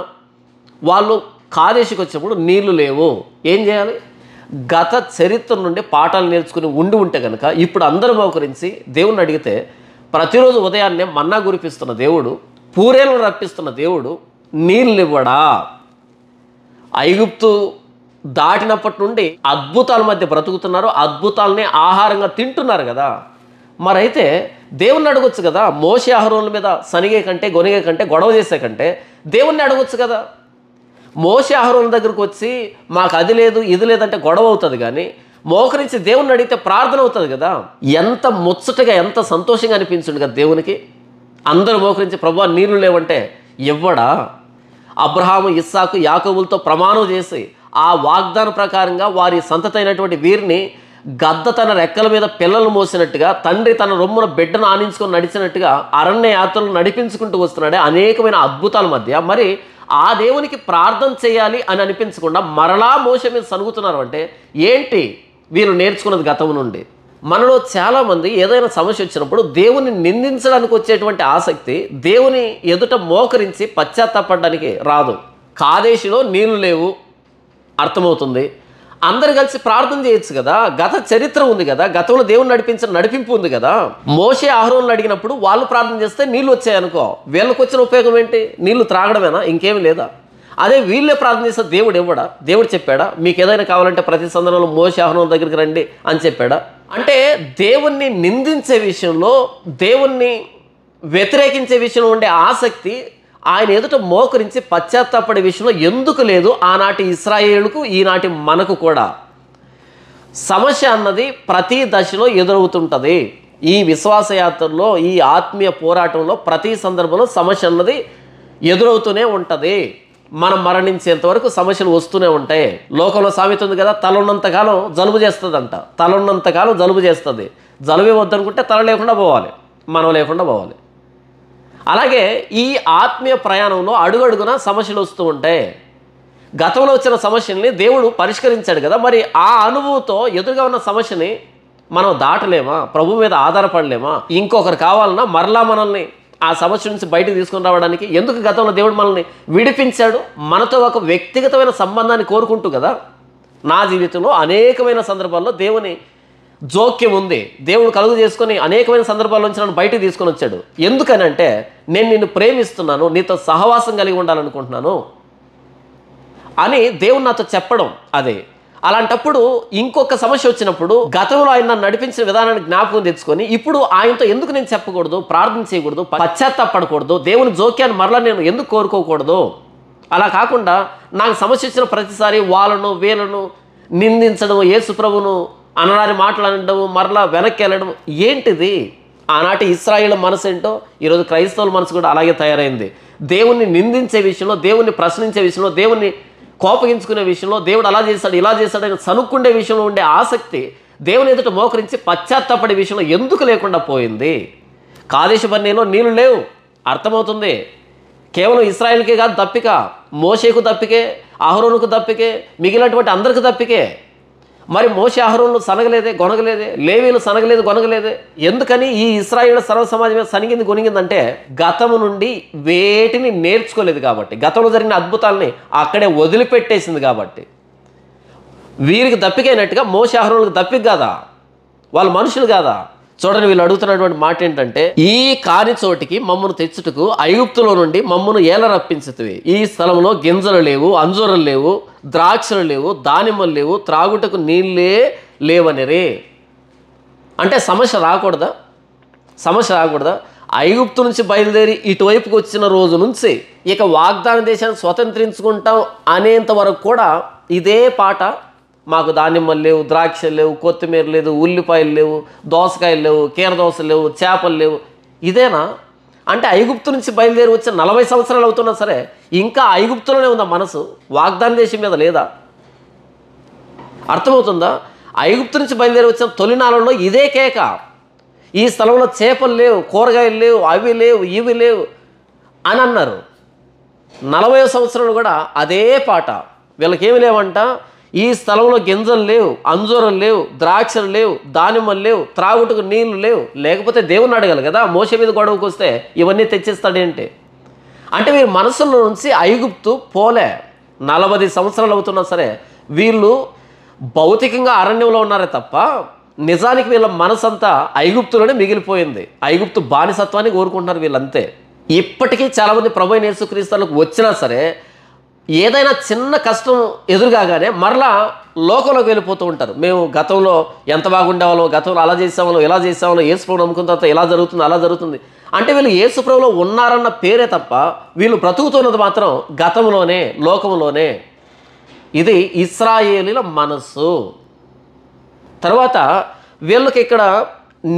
వాళ్ళు కాదేశికి వచ్చినప్పుడు నీళ్లు లేవు. ఏం చేయాలి? గత చరిత్ర నుండి పాఠాలు నేర్చుకుని ఉంటే కనుక ఇప్పుడు అందరూ మోకరించి దేవుణ్ణి అడిగితే ప్రతిరోజు ఉదయాన్నే మన్నా కురిపిస్తున్న దేవుడు, పూరేలను రప్పిస్తున్న దేవుడు నీళ్ళు ఇవ్వడా? ఐగుప్తు దాటినప్పటి నుండి అద్భుతాల మధ్య బ్రతుకుతున్నారు, అద్భుతాలనే ఆహారంగా తింటున్నారు కదా. మరైతే దేవుణ్ణి అడగొచ్చు కదా. మోషే అహరోనుల మీద సనిగే కంటే గొనిగే కంటే గొడవ చేసే కంటే దేవుణ్ణి అడగొచ్చు కదా. మోషే అహరోనుల దగ్గరకు వచ్చి మాకు అది లేదు ఇది లేదంటే గొడవ అవుతుంది, కానీ మోకరించి దేవుణ్ణి అడిగితే ప్రార్థన అవుతుంది కదా. ఎంత ముచ్చటగా ఎంత సంతోషంగా అనిపించింది కదా దేవునికి. అందరూ మోకరించి ప్రభువా నీళ్లు లేవంటే ఇవ్వడా? అబ్రహాము, ఇస్సాకు, యాకోబులతో ప్రమాణం చేసి ఆ వాగ్దాన ప్రకారంగా వారి సంతతి అయినటువంటి వీరిని గద్ద తన రెక్కల మీద పిల్లలు మోసినట్టుగా, తండ్రి తన రొమ్మున బిడ్డను ఆనించుకొని నడిచినట్టుగా అరణ్య యాత్రలు నడిపించుకుంటూ వస్తున్నాడే అనేకమైన అద్భుతాల మధ్య మరి ఆ దేవునికి ప్రార్థన చేయాలి అని అనిపించకుండా మరలా మోషే మీద సనుగుతున్నారు అంటే ఏంటి వీరు నేర్చుకున్నది గతం నుండి? మనలో చాలామంది ఏదైనా సమస్య వచ్చినప్పుడు దేవుని నిందించడానికి వచ్చేటువంటి ఆసక్తి దేవుని ఎదుట మోకరించి పశ్చాత్తాపడడానికి రాదు. కాదేశిలో నీళ్లు లేవు అర్థమవుతుంది, అందరు కలిసి ప్రార్థన చేయొచ్చు కదా. గత చరిత్ర ఉంది కదా, గతంలో దేవుని నడిపించిన నడిపింపు ఉంది కదా. మోషే అహరోనులు అడిగినప్పుడు వాళ్ళు ప్రార్థన చేస్తే నీళ్ళు వచ్చాయనుకో, వీళ్ళకి వచ్చిన ఉపయోగం ఏంటి? నీళ్లు త్రాగడమేనా? ఇంకేమి లేదా? అదే వీళ్ళే ప్రార్థన చేస్తే దేవుడు ఇవ్వడా? దేవుడు చెప్పాడా మీకు ఏదైనా కావాలంటే ప్రతి సందర్భంలో మోషే అహరోనుల దగ్గరికి రండి అని చెప్పాడా? అంటే దేవుణ్ణి నిందించే విషయంలో, దేవుణ్ణి వ్యతిరేకించే విషయంలో ఉండే ఆసక్తి ఆయన ఎదుట మోకరించి పశ్చాత్తాపడే విషయంలో ఎందుకు లేదు ఆనాటి ఇశ్రాయేలుకు ఈనాటి మనకు కూడా? సమస్య అన్నది ప్రతి దశలో ఎదురవుతుంటుంది. ఈ విశ్వాసయాత్రలో, ఈ ఆత్మీయ పోరాటంలో ప్రతి సందర్భంలో సమస్య అన్నది ఎదురవుతూనే ఉంటుంది. మనం మరణించేంత వరకు సమస్యలు వస్తూనే ఉంటాయి. లోకంలో సామెత ఉంది కదా, తల ఉన్నంతకాలం జలుబు చేస్తుందంట. తల ఉన్నంతకాలం జలుబు చేస్తుంది. జలుబే వద్దనుకుంటే తల లేకుండా పోవాలి, మనం లేకుండా పోవాలి. అలాగే ఈ ఆత్మీయ ప్రయాణంలో అడుగడుగున సమస్యలు వస్తూ ఉంటాయి. గతంలో వచ్చిన సమస్యల్ని దేవుడు పరిష్కరించాడు కదా, మరి ఆ అనుభవంతో ఎదురుగా ఉన్న సమస్యని మనం దాటలేమా? ప్రభు మీద ఆధారపడలేమా? ఇంకొకరు కావాలన్నా మరలా మనల్ని ఆ సమస్య నుంచి బయటకు తీసుకుని రావడానికి ఎందుకు గతంలో దేవుడు మనల్ని విడిపించాడు? మనతో ఒక వ్యక్తిగతమైన సంబంధాన్ని కోరుకుంటూ కదా. నా జీవితంలో అనేకమైన సందర్భాల్లో దేవుని జోక్యం ఉంది. దేవుడు కలుగు చేసుకొని అనేకమైన సందర్భాల నుంచి నన్ను బయటకు తీసుకొని వచ్చాడు. ఎందుకనంటే నేను నిన్ను ప్రేమిస్తున్నాను, నీతో సహవాసం కలిగి ఉండాలనుకుంటున్నాను అని దేవుడు నాతో చెప్పడం. అదే అలాంటప్పుడు ఇంకొక సమస్య వచ్చినప్పుడు గతంలో ఆయన నన్ను నడిపించిన విధానాన్ని జ్ఞాపకం తెచ్చుకొని ఇప్పుడు ఆయనతో ఎందుకు నేను చెప్పకూడదు, ప్రార్థన చేయకూడదు, పశ్చాత్తాపడకూడదు, దేవుని జోక్యాన్ని మరలా నేను ఎందుకు కోరుకోకూడదు? అలా కాకుండా నాకు సమస్య వచ్చిన ప్రతిసారి వాళ్ళను వీళ్ళను నిందించడం, యేసు ప్రభువును అనరాని మాట్లాడడం, మరలా వెనక్కి వెళ్ళడం ఏంటిది? ఆనాటి ఇశ్రాయేలు మనసు ఏంటో ఈరోజు క్రైస్తవుల మనసు కూడా అలాగే తయారైంది. దేవుణ్ణి నిందించే విషయంలో, దేవుణ్ణి ప్రశ్నించే విషయంలో, దేవుణ్ణి కోపగించుకునే విషయంలో, దేవుడు అలా చేశాడు ఇలా చేశాడని సనుక్కుండే విషయంలో ఉండే ఆసక్తి దేవుని ఎదుట మోకరించి పశ్చాత్తాపడే విషయంలో ఎందుకు లేకుండా పోయింది? కాదేశ బర్నేలో నీళ్లు లేవు అర్థమవుతుంది. కేవలం ఇశ్రాయేలుకే కాదు తప్పిక, మోషేకు తప్పికే, అహరోనుకు తప్పికే, మిగిలినటువంటి అందరికీ తప్పికే. మరి మోషే అహరోనులు సనగలేదే గొనగలేదే, లేవీలు సనగలేదు గొనగలేదే. ఎందుకని ఈ ఇశ్రాయేలు సర్వ సమాజమే సనిగింది గొనిగిందంటే గతము నుండి వేటిని నేర్చుకోలేదు కాబట్టి, గతంలో జరిగిన అద్భుతాలని అక్కడే వదిలిపెట్టేసింది కాబట్టి. వీరికి దప్పికైనట్టుగా మోషే అహరోనులకు దప్పిక కాదా? వాళ్ళు మనుషులు కాదా? చూడండి వీళ్ళు అడుగుతున్నటువంటి మాట ఏంటంటే, ఈ కాని చోటికి మమ్మను తెచ్చుటకు ఐగుప్తులో నుండి మమ్మను ఏల రప్పించుతవి. ఈ స్థలంలో గింజలు లేవు, అంజూరలు లేవు, ద్రాక్షలు లేవు, దానిమ్మలు లేవు, త్రాగుటకు నీళ్ళే లేవనిరే. అంటే సమస్య రాకూడదా? సమస్య రాకూడదా? ఐగుప్తు నుంచి బయలుదేరి ఇటువైపుకి వచ్చిన రోజు నుంచి ఇక వాగ్దాన దేశాన్ని స్వతంత్రించుకుంటాం అనేంత వరకు కూడా ఇదే పాట. మాకు దానిమ్మలు లేవు, ద్రాక్షలు లేవు, కొత్తిమీర లేదు, ఉల్లిపాయలు లేవు, దోసకాయలు లేవు, కీరదోసలు లేవు, చేపలు లేవు. ఇదేనా? అంటే ఐగుప్తు నుంచి బయలుదేరి వచ్చి 40 సంవత్సరాలు అవుతున్నా సరే ఇంకా ఐగుప్తులోనే ఉందా మనసు? వాగ్దాన దేశం మీద లేదా? అర్థమవుతుందా? ఐగుప్తు నుంచి బయలుదేరి వచ్చిన తొలినాళ్ళలో ఇదే కేక. ఈ స్థలంలో చేపలు లేవు, కూరగాయలు లేవు, అవి లేవు, ఇవి లేవు అని అన్నారు. 40వ సంవత్సరంలో కూడా అదే పాట. వీళ్ళకేమి లేవంట, ఈ స్థలంలో గింజలు లేవు, అంజూరలు లేవు, ద్రాక్షలు లేవు, దానిమ్మలు లేవు, త్రాగుటకు నీళ్లు లేవు. లేకపోతే దేవుని అడగాలి కదా. మోషే మీద గొడవకు వస్తే ఇవన్నీ తెచ్చిస్తాడేంటి? అంటే వీరి మనసులో నుంచి ఐగుప్తు పోలే. 40 సంవత్సరాలు అవుతున్నా సరే వీళ్ళు భౌతికంగా అరణ్యంలో ఉన్నారే తప్ప నిజానికి వీళ్ళ మనసంతా ఐగుప్తులోనే మిగిలిపోయింది. ఐగుప్తు బానిసత్వాన్ని కోరుకుంటున్నారు వీళ్ళంతే. ఇప్పటికీ చాలామంది ప్రభువైన యేసుక్రీస్తులకు వచ్చినా సరే ఏదైనా చిన్న కష్టం ఎదురుగానే మరలా లోకంలోకి వెళ్ళిపోతూ ఉంటారు. మేము గతంలో ఎంత బాగుండేవాళ్ళం, గతంలో అలా చేసేవాళ్ళం, ఇలా చేసేవాళ్ళం, యేసుప్రభు నమ్ముకున్న తర్వాత ఇలా జరుగుతుంది, అలా జరుగుతుంది అంటే వీళ్ళు యేసుప్రభులో ఉన్నారన్న పేరే తప్ప వీళ్ళు బ్రతుకుతున్నది మాత్రం గతంలోనే, లోకంలోనే. ఇది ఇశ్రాయేలీల మనస్సు. తర్వాత వీళ్ళకి ఇక్కడ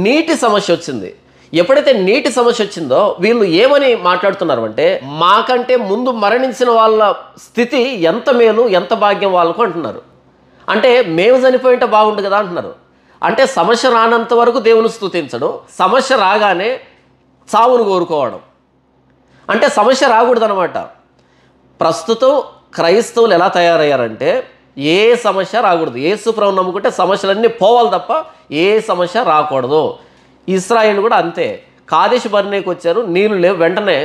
నీటి సమస్య వచ్చింది. ఎప్పుడైతే నీటి సమస్య వచ్చిందో వీళ్ళు ఏమని మాట్లాడుతున్నారు అంటే, మాకంటే ముందు మరణించిన వాళ్ళ స్థితి ఎంత మేలు, ఎంత భాగ్యం వాళ్ళకు అంటున్నారు. అంటే మేము చనిపోయింటే బాగుండు కదా అంటున్నారు. అంటే సమస్య రానంత వరకు దేవుని స్తుతించడం, సమస్య రాగానే చావును కోరుకోవడం. అంటే సమస్య రాకూడదనమాట. ప్రస్తుతం క్రైస్తవులు ఎలా తయారయ్యారంటే ఏ సమస్య రాకూడదు. యేసు ప్రభువుని నమ్ముకుంటే సమస్యలన్నీ పోవాలి తప్ప ఏ సమస్య రాకూడదు. ఇశ్రాయేలు కూడా అంతే. కాదేశు బర్నేకి వచ్చారు, నీళ్ళు లేవు, వెంటనే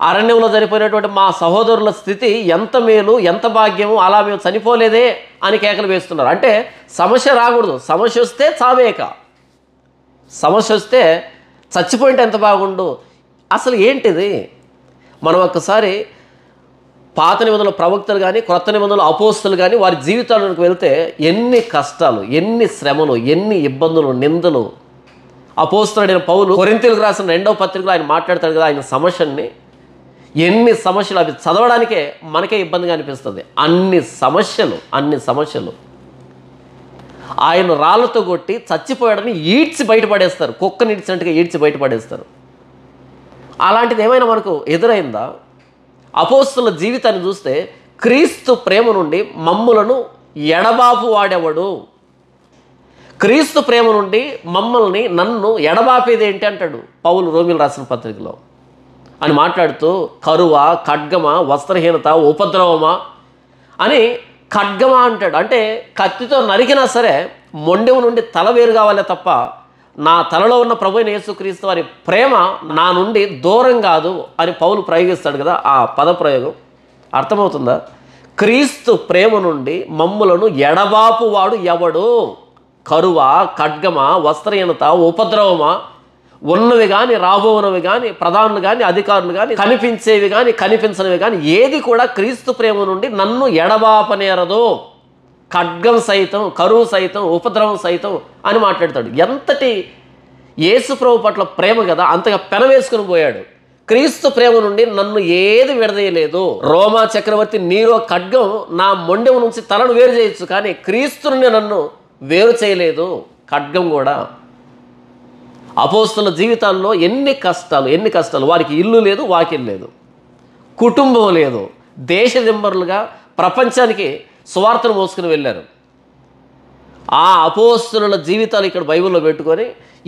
అరణ్యంలో చనిపోయినటువంటి మా సహోదరుల స్థితి ఎంత మేలు, ఎంత భాగ్యము, అలా మేము చనిపోలేదే అని కేకలు వేస్తున్నారు. అంటే సమస్య రాకూడదు. సమస్య వస్తే చావేక, సమస్య వస్తే చచ్చిపోయింటే ఎంత బాగుండు. అసలు ఏంటిది? మనం ఒక్కసారి పాత నిబంధనల ప్రవక్తలు కానీ క్రొత్త నిబంధనల అపోస్తులు కానీ వారి జీవితాలకు వెళ్తే ఎన్ని కష్టాలు, ఎన్ని శ్రమలు, ఎన్ని ఇబ్బందులు, నిందలు. అపోస్తలుడైన పౌలు కొరింథీయులకు రాసిన 2వ పత్రికలో ఆయన మాట్లాడతాడు కదా ఆయన సమస్యని, ఎన్ని సమస్యలు, అవి చదవడానికే మనకే ఇబ్బందిగా అనిపిస్తుంది. అన్ని సమస్యలు ఆయన రాళ్ళతో కొట్టి చచ్చిపోయాడని ఈడ్చి బయటపడేస్తారు. కుక్కని ఈడ్చినట్టుగా ఈడ్చి బయటపడేస్తారు. అలాంటిది ఏమైనా మనకు ఎదురైందా? అపోస్తలుల జీవితాన్ని చూస్తే క్రీస్తు ప్రేమ నుండి మమ్ములను ఎడబాపు వాడేవాడు. క్రీస్తు ప్రేమ నుండి మమ్మల్ని, నన్ను ఎడబాపేది ఏంటి అంటాడు పౌలు రోమీయులకు రాసిన పత్రికలో అని మాట్లాడుతూ, కరువా, ఖడ్గమా, వస్త్రహీనత, ఉపద్రవమా అని ఖడ్గమా అంటాడు. అంటే కత్తితో నరికినా సరే మొండెం నుండి తల వేరు కావాలే తప్ప నా తలలో ఉన్న ప్రభువైన యేసుక్రీస్తు వారి ప్రేమ నా నుండి దూరం కాదు అని పౌలు ప్రయోగిస్తాడు కదా. ఆ పదప్రయోగం అర్థమవుతుందా? క్రీస్తు ప్రేమ నుండి మమ్ములను ఎడబాపు వాడు ఎవడు? కరువా, ఖడ్గమా, వస్త్రహీనత, ఉపద్రవమా, ఉన్నవి కానీ, రాబోనవి కానీ, ప్రధానులు కానీ, అధికారులు కానీ, కనిపించేవి కానీ, కనిపించనివి కానీ ఏది కూడా క్రీస్తు ప్రేమ నుండి నన్ను ఎడబాపనేరదు. ఖడ్గం సైతం, కరువు సైతం, ఉపద్రవం సైతం అని మాట్లాడతాడు. ఎంతటి యేసు ప్రభు పట్ల ప్రేమ కదా, అంతగా పెనవేసుకుని పోయాడు. క్రీస్తు ప్రేమ నుండి నన్ను ఏది విడదీయలేదు. రోమా చక్రవర్తి నీరో ఖడ్గం నా మొండెం నుంచి తలను వేరు చేయొచ్చు, కానీ క్రీస్తు నుండి నన్ను వేరు చేయలేదు ఖడ్గం కూడా. అపోస్తలుల జీవితాల్లో ఎన్ని కష్టాలు. వారికి ఇల్లు లేదు, వాకిల్ లేదు, కుటుంబం లేదు, దేశ దింబరులుగా ప్రపంచానికి సువార్తను మోసుకుని వెళ్ళారు. ఆ అపోస్తలుల జీవితాలు ఇక్కడ బైబిల్లో పెట్టుకొని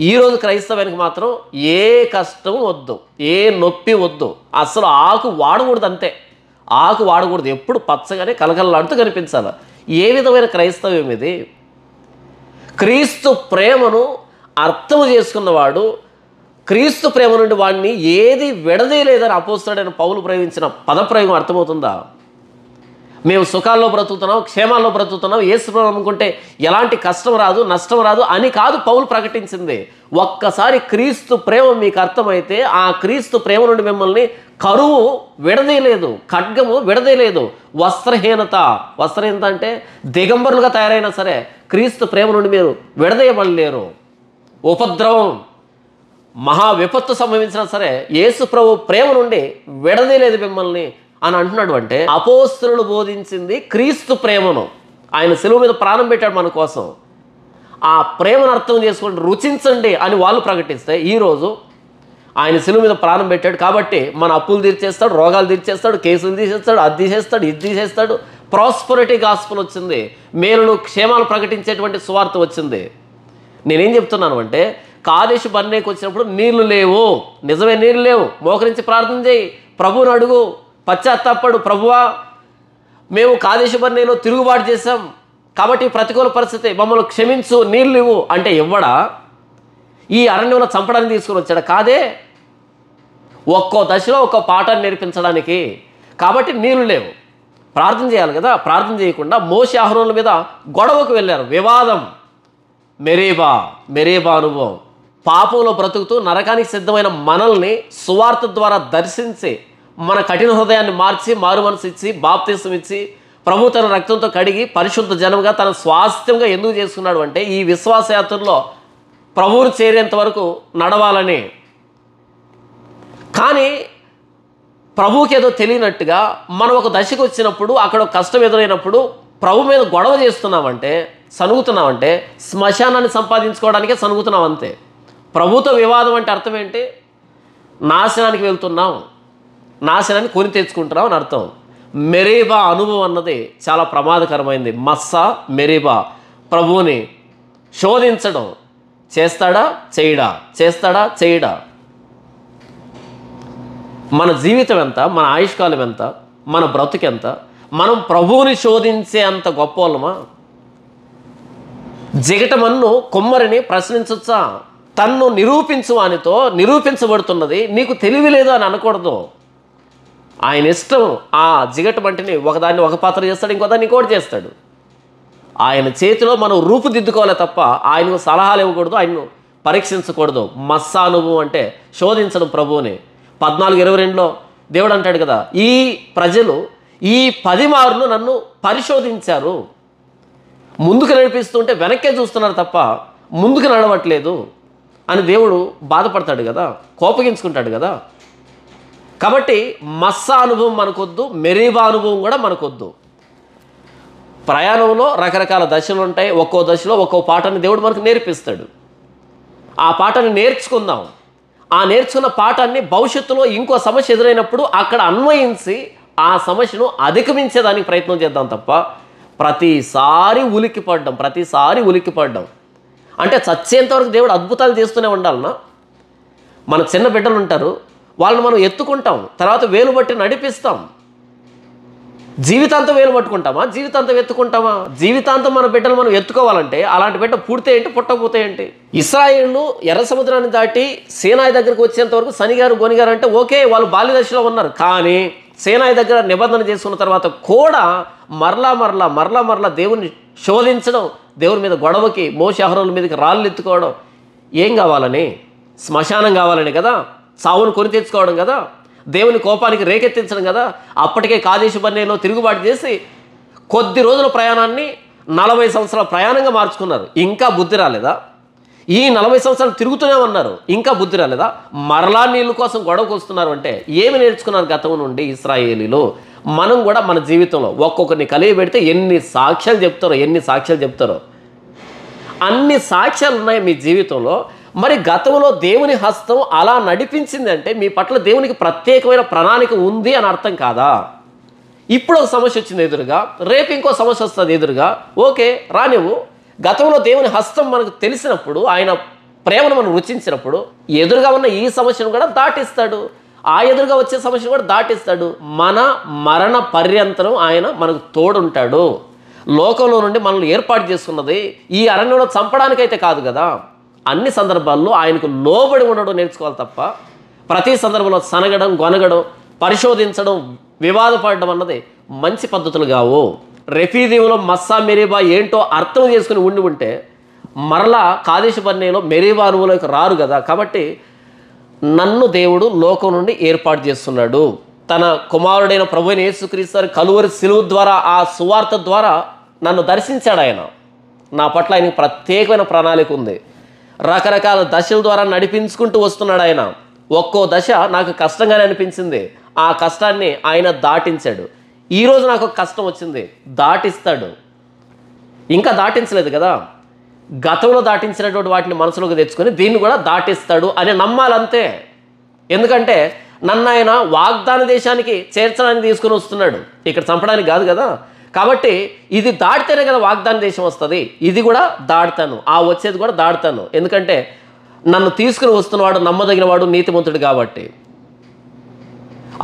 ఈరోజు క్రైస్తవానికి మాత్రం ఏ కష్టం వద్దు, ఏ నొప్పి వద్దు, అసలు ఆకు వాడకూడదు. అంతే, ఆకు వాడకూడదు. ఎప్పుడు పచ్చగానే కలకలలాడుతూ కనిపించాలి. ఏ విధమైన క్రైస్తవ్యం ఇది? క్రీస్తు ప్రేమను అర్థం చేసుకున్నవాడు, క్రీస్తు ప్రేమ నుండి వాడిని ఏది విడదీయలేదని అపోస్తలుడైన పౌలు ప్రయోగించిన పదప్రయోగం అర్థమవుతుందా? మేము సుఖాల్లో బ్రతుకుతున్నాం, క్షేమాల్లో బ్రతుకుతున్నాం, యేసు ప్రభువును నమ్ముకుంటే ఎలాంటి కష్టం రాదు, నష్టం రాదు అని కాదు పౌలు ప్రకటించింది. ఒక్కసారి క్రీస్తు ప్రేమ మీకు అర్థమైతే ఆ క్రీస్తు ప్రేమ నుండి మిమ్మల్ని కరువు విడదీయలేదు, ఖడ్గము విడదీయలేదు, వస్త్రహీనత అంటే దిగంబరులుగా తయారైనా సరే క్రీస్తు ప్రేమ నుండి మీరు విడదీయబడలేరు. ఉపద్రవం, మహా విపత్తు సంభవించినా సరే యేసు ప్రభు ప్రేమ నుండి విడదీయలేదు మిమ్మల్ని అని అంటున్నాడు. అంటే అపోస్తలులు బోధించింది క్రీస్తు ప్రేమను. ఆయన శిలువ మీద ప్రాణం పెట్టాడు మన కోసం. ఆ ప్రేమను అర్థం చేసుకోండి, రుచించండి అని వాళ్ళు ప్రకటిస్తే ఈరోజు ఆయన శిలువ మీద ప్రాణం పెట్టాడు కాబట్టి మన అప్పులు తీర్చేస్తాడు, రోగాలు తీర్చేస్తాడు, కేసులు తీసేస్తాడు, అది తీసేస్తాడు, ఇది తీసేస్తాడు. ప్రాస్పరిటీ గాస్పెల్ వచ్చింది, మేలును క్షేమాలు ప్రకటించేటువంటి సువార్త వచ్చింది. నేనేం చెప్తున్నాను అంటే, కాదేశు బర్నేకి వచ్చినప్పుడు నీళ్లు లేవు, నిజమే నీళ్ళు లేవు, మోకరించి ప్రార్థన చేయి, ప్రభువుని అడుగు, పశ్చాత్తాపడు, ప్రభువా మేము కాదేశు బర్నేలో తిరుగుబాటు చేశాం కాబట్టి ప్రతికూల పరిస్థితి, మమ్మల్ని క్షమించు, నీళ్ళు ఇవ్వు అంటే ఇవ్వడా? ఈ అరణ్యంలో చంపడానికి తీసుకుని వచ్చాడా? కాదే. ఒక్కో దశలో ఒక్కో పాఠాన్ని నేర్పించడానికి. కాబట్టి నీళ్ళు లేవు. ప్రార్థన చేయాలి కదా. ప్రార్థన చేయకుండా మోషే అహరోనుల మీద గొడవకు వెళ్ళారు. వివాదం, మెరీబా అనుభవం. పాపంలో బ్రతుకుతూ నరకానికి సిద్ధమైన మనల్ని సువార్త ద్వారా దర్శించి మన కఠిన హృదయాన్ని మార్చి మారు మనసు ఇచ్చి బాప్తిసం ఇచ్చి ప్రభు తన రక్తంతో కడిగి పరిశుద్ధ జనముగా తన స్వాస్థ్యంగా ఎందుకు చేసుకున్నాడు అంటే ఈ విశ్వాసయాత్రలో ప్రభువును చేరేంత వరకు నడవాలని. కానీ ప్రభువుకి ఏదో తెలియనట్టుగా మనం ఒక దశకు వచ్చినప్పుడు అక్కడ ఒక కష్టం ఎదురైనప్పుడు ప్రభు మీద గొడవ చేస్తున్నామంటే, సనుగుతున్నామంటే శ్మశానాన్ని సంపాదించుకోవడానికే సనుగుతున్నాం అంతే. ప్రభుతో వివాదం అంటే అర్థం ఏంటి? నాశనానికి వెళ్తున్నాం, నాశనాన్ని కొని తెచ్చుకుంటున్నాం అని అర్థం. మెరీబా అనుభవం అన్నది చాలా ప్రమాదకరమైంది. మస్సా, మెరీబా, ప్రభువుని శోధించడం. చేస్తాడా చేయడా, చేస్తాడా చేయడా. మన జీవితం ఎంత, మన ఆయుష్కాలం ఎంత, మన బ్రతుకెంత? మనం ప్రభువుని శోధించే అంత గొప్ప వాళ్ళమా? జిగటమన్ను కుమ్మరిని ప్రశ్నించొచ్చా? తన్ను నిరూపించు వానితో నిరూపించబడుతున్నది నీకు తెలివి లేదు అని అనకూడదు. ఆయన ఇష్టం. ఆ జిగట వంటిని ఒకదాన్ని ఒక పాత్ర చేస్తాడు, ఇంకోదాన్ని ఇంకోటి చేస్తాడు. ఆయన చేతిలో మనం రూపుదిద్దుకోవాలి తప్ప ఆయనకు సలహాలు ఇవ్వకూడదు, ఆయన్ను పరీక్షించకూడదు. మస్సా అనుభవం అంటే శోధించడం ప్రభువుని. 14:22లో దేవుడు అంటాడు కదా, ఈ ప్రజలు ఈ 10 మార్లు నన్ను పరిశోధించారు. ముందుకు నడిపిస్తుంటే వెనక్కే చూస్తున్నారు తప్ప ముందుకు నడవట్లేదు అని దేవుడు బాధపడతాడు కదా, కోపగించుకుంటాడు కదా. కాబట్టి మస్సా అనుభవం మనకొద్దు, మెరీబా అనుభవం కూడా మనకొద్దు. ప్రయాణంలో రకరకాల దశలు ఉంటాయి. ఒక్కో దశలో ఒక్కో పాఠాన్ని దేవుడు మనకు నేర్పిస్తాడు. ఆ పాఠాన్ని నేర్చుకుందాం. ఆ నేర్చుకున్న పాఠాన్ని భవిష్యత్తులో ఇంకో సమస్య ఎదురైనప్పుడు అక్కడ అన్వయించి ఆ సమస్యను అధిగమించేదానికి ప్రయత్నం చేద్దాం తప్ప ప్రతిసారి ఉలిక్కిపడ్డం అంటే చచ్చేంతవరకు దేవుడు అద్భుతాలు చేస్తూనే ఉండాలన్నా? మన చిన్న బిడ్డలు ఉంటారు, వాళ్ళని మనం ఎత్తుకుంటాం, తర్వాత వేలు బట్టి నడిపిస్తాం. జీవితాంతం వేలు పట్టుకుంటామా? జీవితాంతం ఎత్తుకుంటామా? జీవితాంతం మన బిడ్డలు మనం ఎత్తుకోవాలంటే అలాంటి బిడ్డ పుడితే ఏంటి, పుట్టకపోతే ఏంటి? ఇశ్రాయేలు ఎర్ర సముద్రాన్ని దాటి సీనాయి దగ్గరకు వచ్చేంత వరకు సనిగారు గొనిగారు అంటే ఓకే, వాళ్ళు బాల్య దశలో ఉన్నారు. కానీ సీనాయి దగ్గర నిబంధన చేసుకున్న తర్వాత కూడా మరలా దేవుని శోధించడం, దేవుని మీద గొడవకి, మోషే అహరోనుల మీదకి రాళ్ళు ఎత్తుకోవడం. ఏం కావాలని? శ్మశానం కావాలని కదా, సావును కొని తెచ్చుకోవడం కదా, దేవుని కోపానికి రేకెత్తించడం కదా. అప్పటికే కాదేశు బర్నేలో తిరుగుబాటు చేసి కొద్ది రోజుల ప్రయాణాన్ని 40 సంవత్సరాల ప్రయాణంగా మార్చుకున్నారు. ఇంకా బుద్ధి రాలేదా? ఈ 40 సంవత్సరాలు తిరుగుతూనే ఉన్నారు, ఇంకా బుద్ధి రాలేదా? మరలా నీళ్ళ కోసం గొడవకు వస్తున్నారు అంటే ఏమి నేర్చుకున్నారు గతం నుండి ఇశ్రాయేలీలు? మనం కూడా మన జీవితంలో ఒక్కొక్కరిని కలిగి పెడితే ఎన్ని సాక్ష్యాలు చెప్తారో అన్ని సాక్ష్యాలు ఉన్నాయి మీ జీవితంలో. మరి గతంలో దేవుని హస్తం అలా నడిపించింది అంటే మీ పట్ల దేవునికి ప్రత్యేకమైన ప్రణాళిక ఉంది అని అర్థం కాదా? ఇప్పుడు ఒక సమస్య వచ్చింది ఎదురుగా, రేపు ఇంకో సమస్య వస్తుంది ఎదురుగా. ఓకే, రానివ్వు. గతంలో దేవుని హస్తం మనకు తెలిసినప్పుడు, ఆయన ప్రేమను మనం రుచించినప్పుడు ఎదురుగా ఉన్న ఈ సమస్యను కూడా దాటిస్తాడు, ఆ ఎదురుగా వచ్చే సమస్యను కూడా దాటిస్తాడు. మన మరణ పర్యంతరం ఆయన మనకు తోడుంటాడు. లోకంలో నుండి మనల్ని ఏర్పాటు చేసుకున్నది ఈ అరణ్యంలో చంపడానికైతే కాదు కదా. అన్ని సందర్భాల్లో ఆయనకు లోబడి ఉండడం నేర్చుకోవాలి తప్ప ప్రతి సందర్భంలో సనగడం, గొనగడం, పరిశోధించడం, వివాదపడడం అన్నది మంచి పద్ధతులు కావు. రెఫీదీములో మస్సా, మెరీబా ఏంటో అర్థం చేసుకుని ఉంటే మరలా కాదేశు బర్నేలో మెరీబా అనుభవంలోకి రారు కదా. కాబట్టి నన్ను దేవుడు లోకం నుండి ఏర్పాటు చేస్తున్నాడు. తన కుమారుడైన ప్రభువైన యేసుక్రీస్తు కలువరి సిలువ ద్వారా, ఆ సువార్త ద్వారా నన్ను దర్శించాడు. ఆయన నా పట్ల ఆయనకు ప్రత్యేకమైన ప్రణాళిక ఉంది. రకరకాల దశల ద్వారా నడిపించుకుంటూ వస్తున్నాడు ఆయన. ఒక్కో దశ నాకు కష్టంగానే అనిపించింది, ఆ కష్టాన్ని ఆయన దాటించాడు. ఈరోజు నాకు ఒక కష్టం వచ్చింది, దాటిస్తాడు. ఇంకా దాటించలేదు కదా, గతంలో దాటించినటువంటి వాటిని మనసులోకి తెచ్చుకొని దీన్ని కూడా దాటిస్తాడు అని నమ్మాలంతే. ఎందుకంటే నన్ను ఆయన వాగ్దాన దేశానికి చేర్చడానికి తీసుకుని వస్తున్నాడు, ఇక్కడ చంపడానికి కాదు కదా. కాబట్టి ఇది దాటితేనే కదా వాగ్దాన దేశం వస్తుంది. ఇది కూడా దాటుతాను, ఆ వచ్చేది కూడా దాటుతాను. ఎందుకంటే నన్ను తీసుకుని వస్తున్నవాడు నమ్మదగిన వాడు, నీతిమంతుడు కాబట్టి.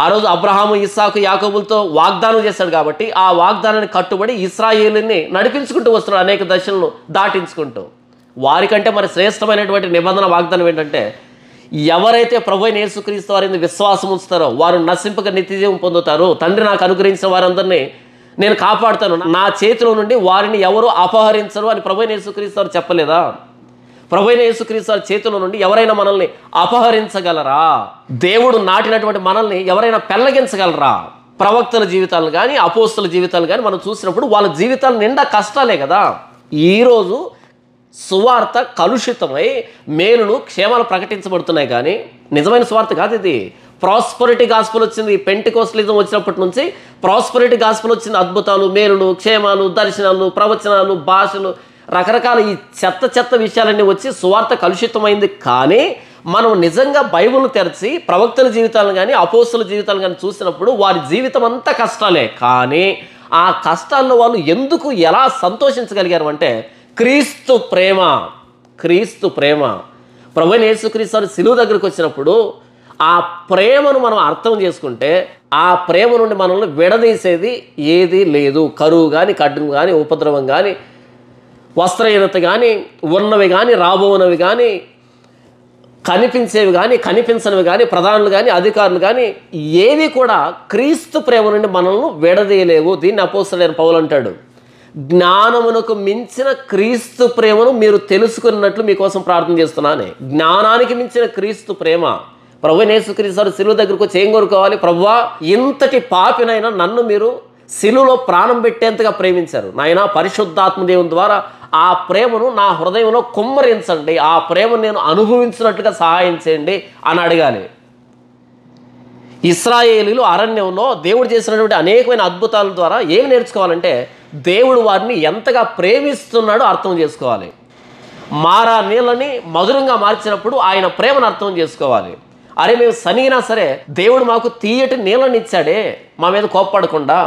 ఆ రోజు అబ్రహాము, ఇస్సాకు, యాకోబులతో వాగ్దానం చేశాడు కాబట్టి ఆ వాగ్దానాన్ని కట్టుబడి ఇశ్రాయేలుని నడిపించుకుంటూ వస్తున్నాడు అనేక దశలను దాటించుకుంటూ. వారికంటే మరి శ్రేష్టమైనటువంటి నిబంధన వాగ్దానం ఏంటంటే ఎవరైతే ప్రభువైన యేసుక్రీస్తు వారిని విశ్వాసం ఉంచుతారో వారు నశింపక నిత్యజీవం పొందుతారు. తండ్రి నాకు అనుగ్రహించిన వారందరినీ నేను కాపాడుతాను, నా చేతిలో నుండి వారిని ఎవరు అపహరించరు అని ప్రభువైన యేసుక్రీస్తు వారు చెప్పలేదా? ప్రభువైన యేసుక్రీస్తు వారి చేతిలో నుండి ఎవరైనా మనల్ని అపహరించగలరా? దేవుడు నాటినటువంటి మనల్ని ఎవరైనా పెళ్లగించగలరా? ప్రవక్తల జీవితాలు కానీ అపోస్తుల జీవితాలు కానీ మనం చూసినప్పుడు వాళ్ళ జీవితాలు నిండా కష్టాలే కదా. ఈరోజు సువార్త కలుషితమై మేలులు క్షేమాలు ప్రకటించబడుతున్నాయి, కానీ నిజమైన సువార్త కాదు ఇది. ప్రాస్పరిటీ గాస్పెల్ వచ్చింది. పెంటెకోస్టలిజం వచ్చినప్పటి నుంచి ప్రాస్పరిటీ గాస్పెల్ వచ్చింది. అద్భుతాలు, మేలులు, క్షేమాలు, దర్శనాలు, ప్రవచనాలు, భాషలు, రకరకాల ఈ చెత్త విషయాలన్నీ వచ్చి సువార్త కలుషితమైంది. కానీ మనం నిజంగా బైబిల్ను తెరిచి ప్రవక్తల జీవితాలను కానీ అపోస్తుల జీవితాలను కానీ చూసినప్పుడు వారి జీవితం అంతా కష్టాలే, కానీ ఆ కష్టాల్లో వాళ్ళు ఎందుకు ఎలా సంతోషించగలిగారు అంటే క్రీస్తు ప్రేమ. ప్రభువైన యేసుక్రీస్తు వారు సిలువ దగ్గరికి వచ్చినప్పుడు ఆ ప్రేమను మనం అర్థం చేసుకుంటే ఆ ప్రేమ నుండి మనల్ని విడదీసేది ఏదీ లేదు. కరువు కానీ, ఖడ్గం కానీ, ఉపద్రవం కానీ, వస్త్రహీనత కానీ, ఉన్నవి కానీ, రాబోనవి కానీ, కనిపించేవి కానీ, కనిపించనివి కానీ, ప్రధానులు కానీ, అధికారులు కానీ ఏవి కూడా క్రీస్తు ప్రేమ నుండి మనల్ని విడదీయలేవు. దీన్ని అపోస్తలుడైన పౌలు అంటాడు, జ్ఞానమునకు మించిన క్రీస్తు ప్రేమను మీరు తెలుసుకున్నట్లు మీకోసం ప్రార్థన చేస్తున్నానే. జ్ఞానానికి మించిన క్రీస్తు ప్రేమ. ప్రభువైన యేసుక్రీస్తు వారు సిలువ దగ్గరకు వచ్చి ఏం కోరుకోవాలి? ప్రభువా, ఇంతటి పాపినైనా నన్ను మీరు సిలువలో ప్రాణం పెట్టేంతగా ప్రేమించారు నాయనా, పరిశుద్ధాత్మ దేవుని ద్వారా ఆ ప్రేమను నా హృదయంలో కుమ్మరించండి, ఆ ప్రేమను నేను అనుభవించినట్లుగా సహాయం చేయండి అని అడగాలి. ఇశ్రాయేలీలు అరణ్యంలో దేవుడు చేసినటువంటి అనేకమైన అద్భుతాల ద్వారా ఏం నేర్చుకోవాలంటే దేవుడు వారిని ఎంతగా ప్రేమిస్తున్నాడో అర్థం చేసుకోవాలి. మారా నీళ్ళని మధురంగా మార్చినప్పుడు ఆయన ప్రేమను అర్థం చేసుకోవాలి. అరే, మేము సనిగినా సరే దేవుడు మాకు తీయటి నీళ్ళని ఇచ్చాడే, మా మీద కోప్పడకుండా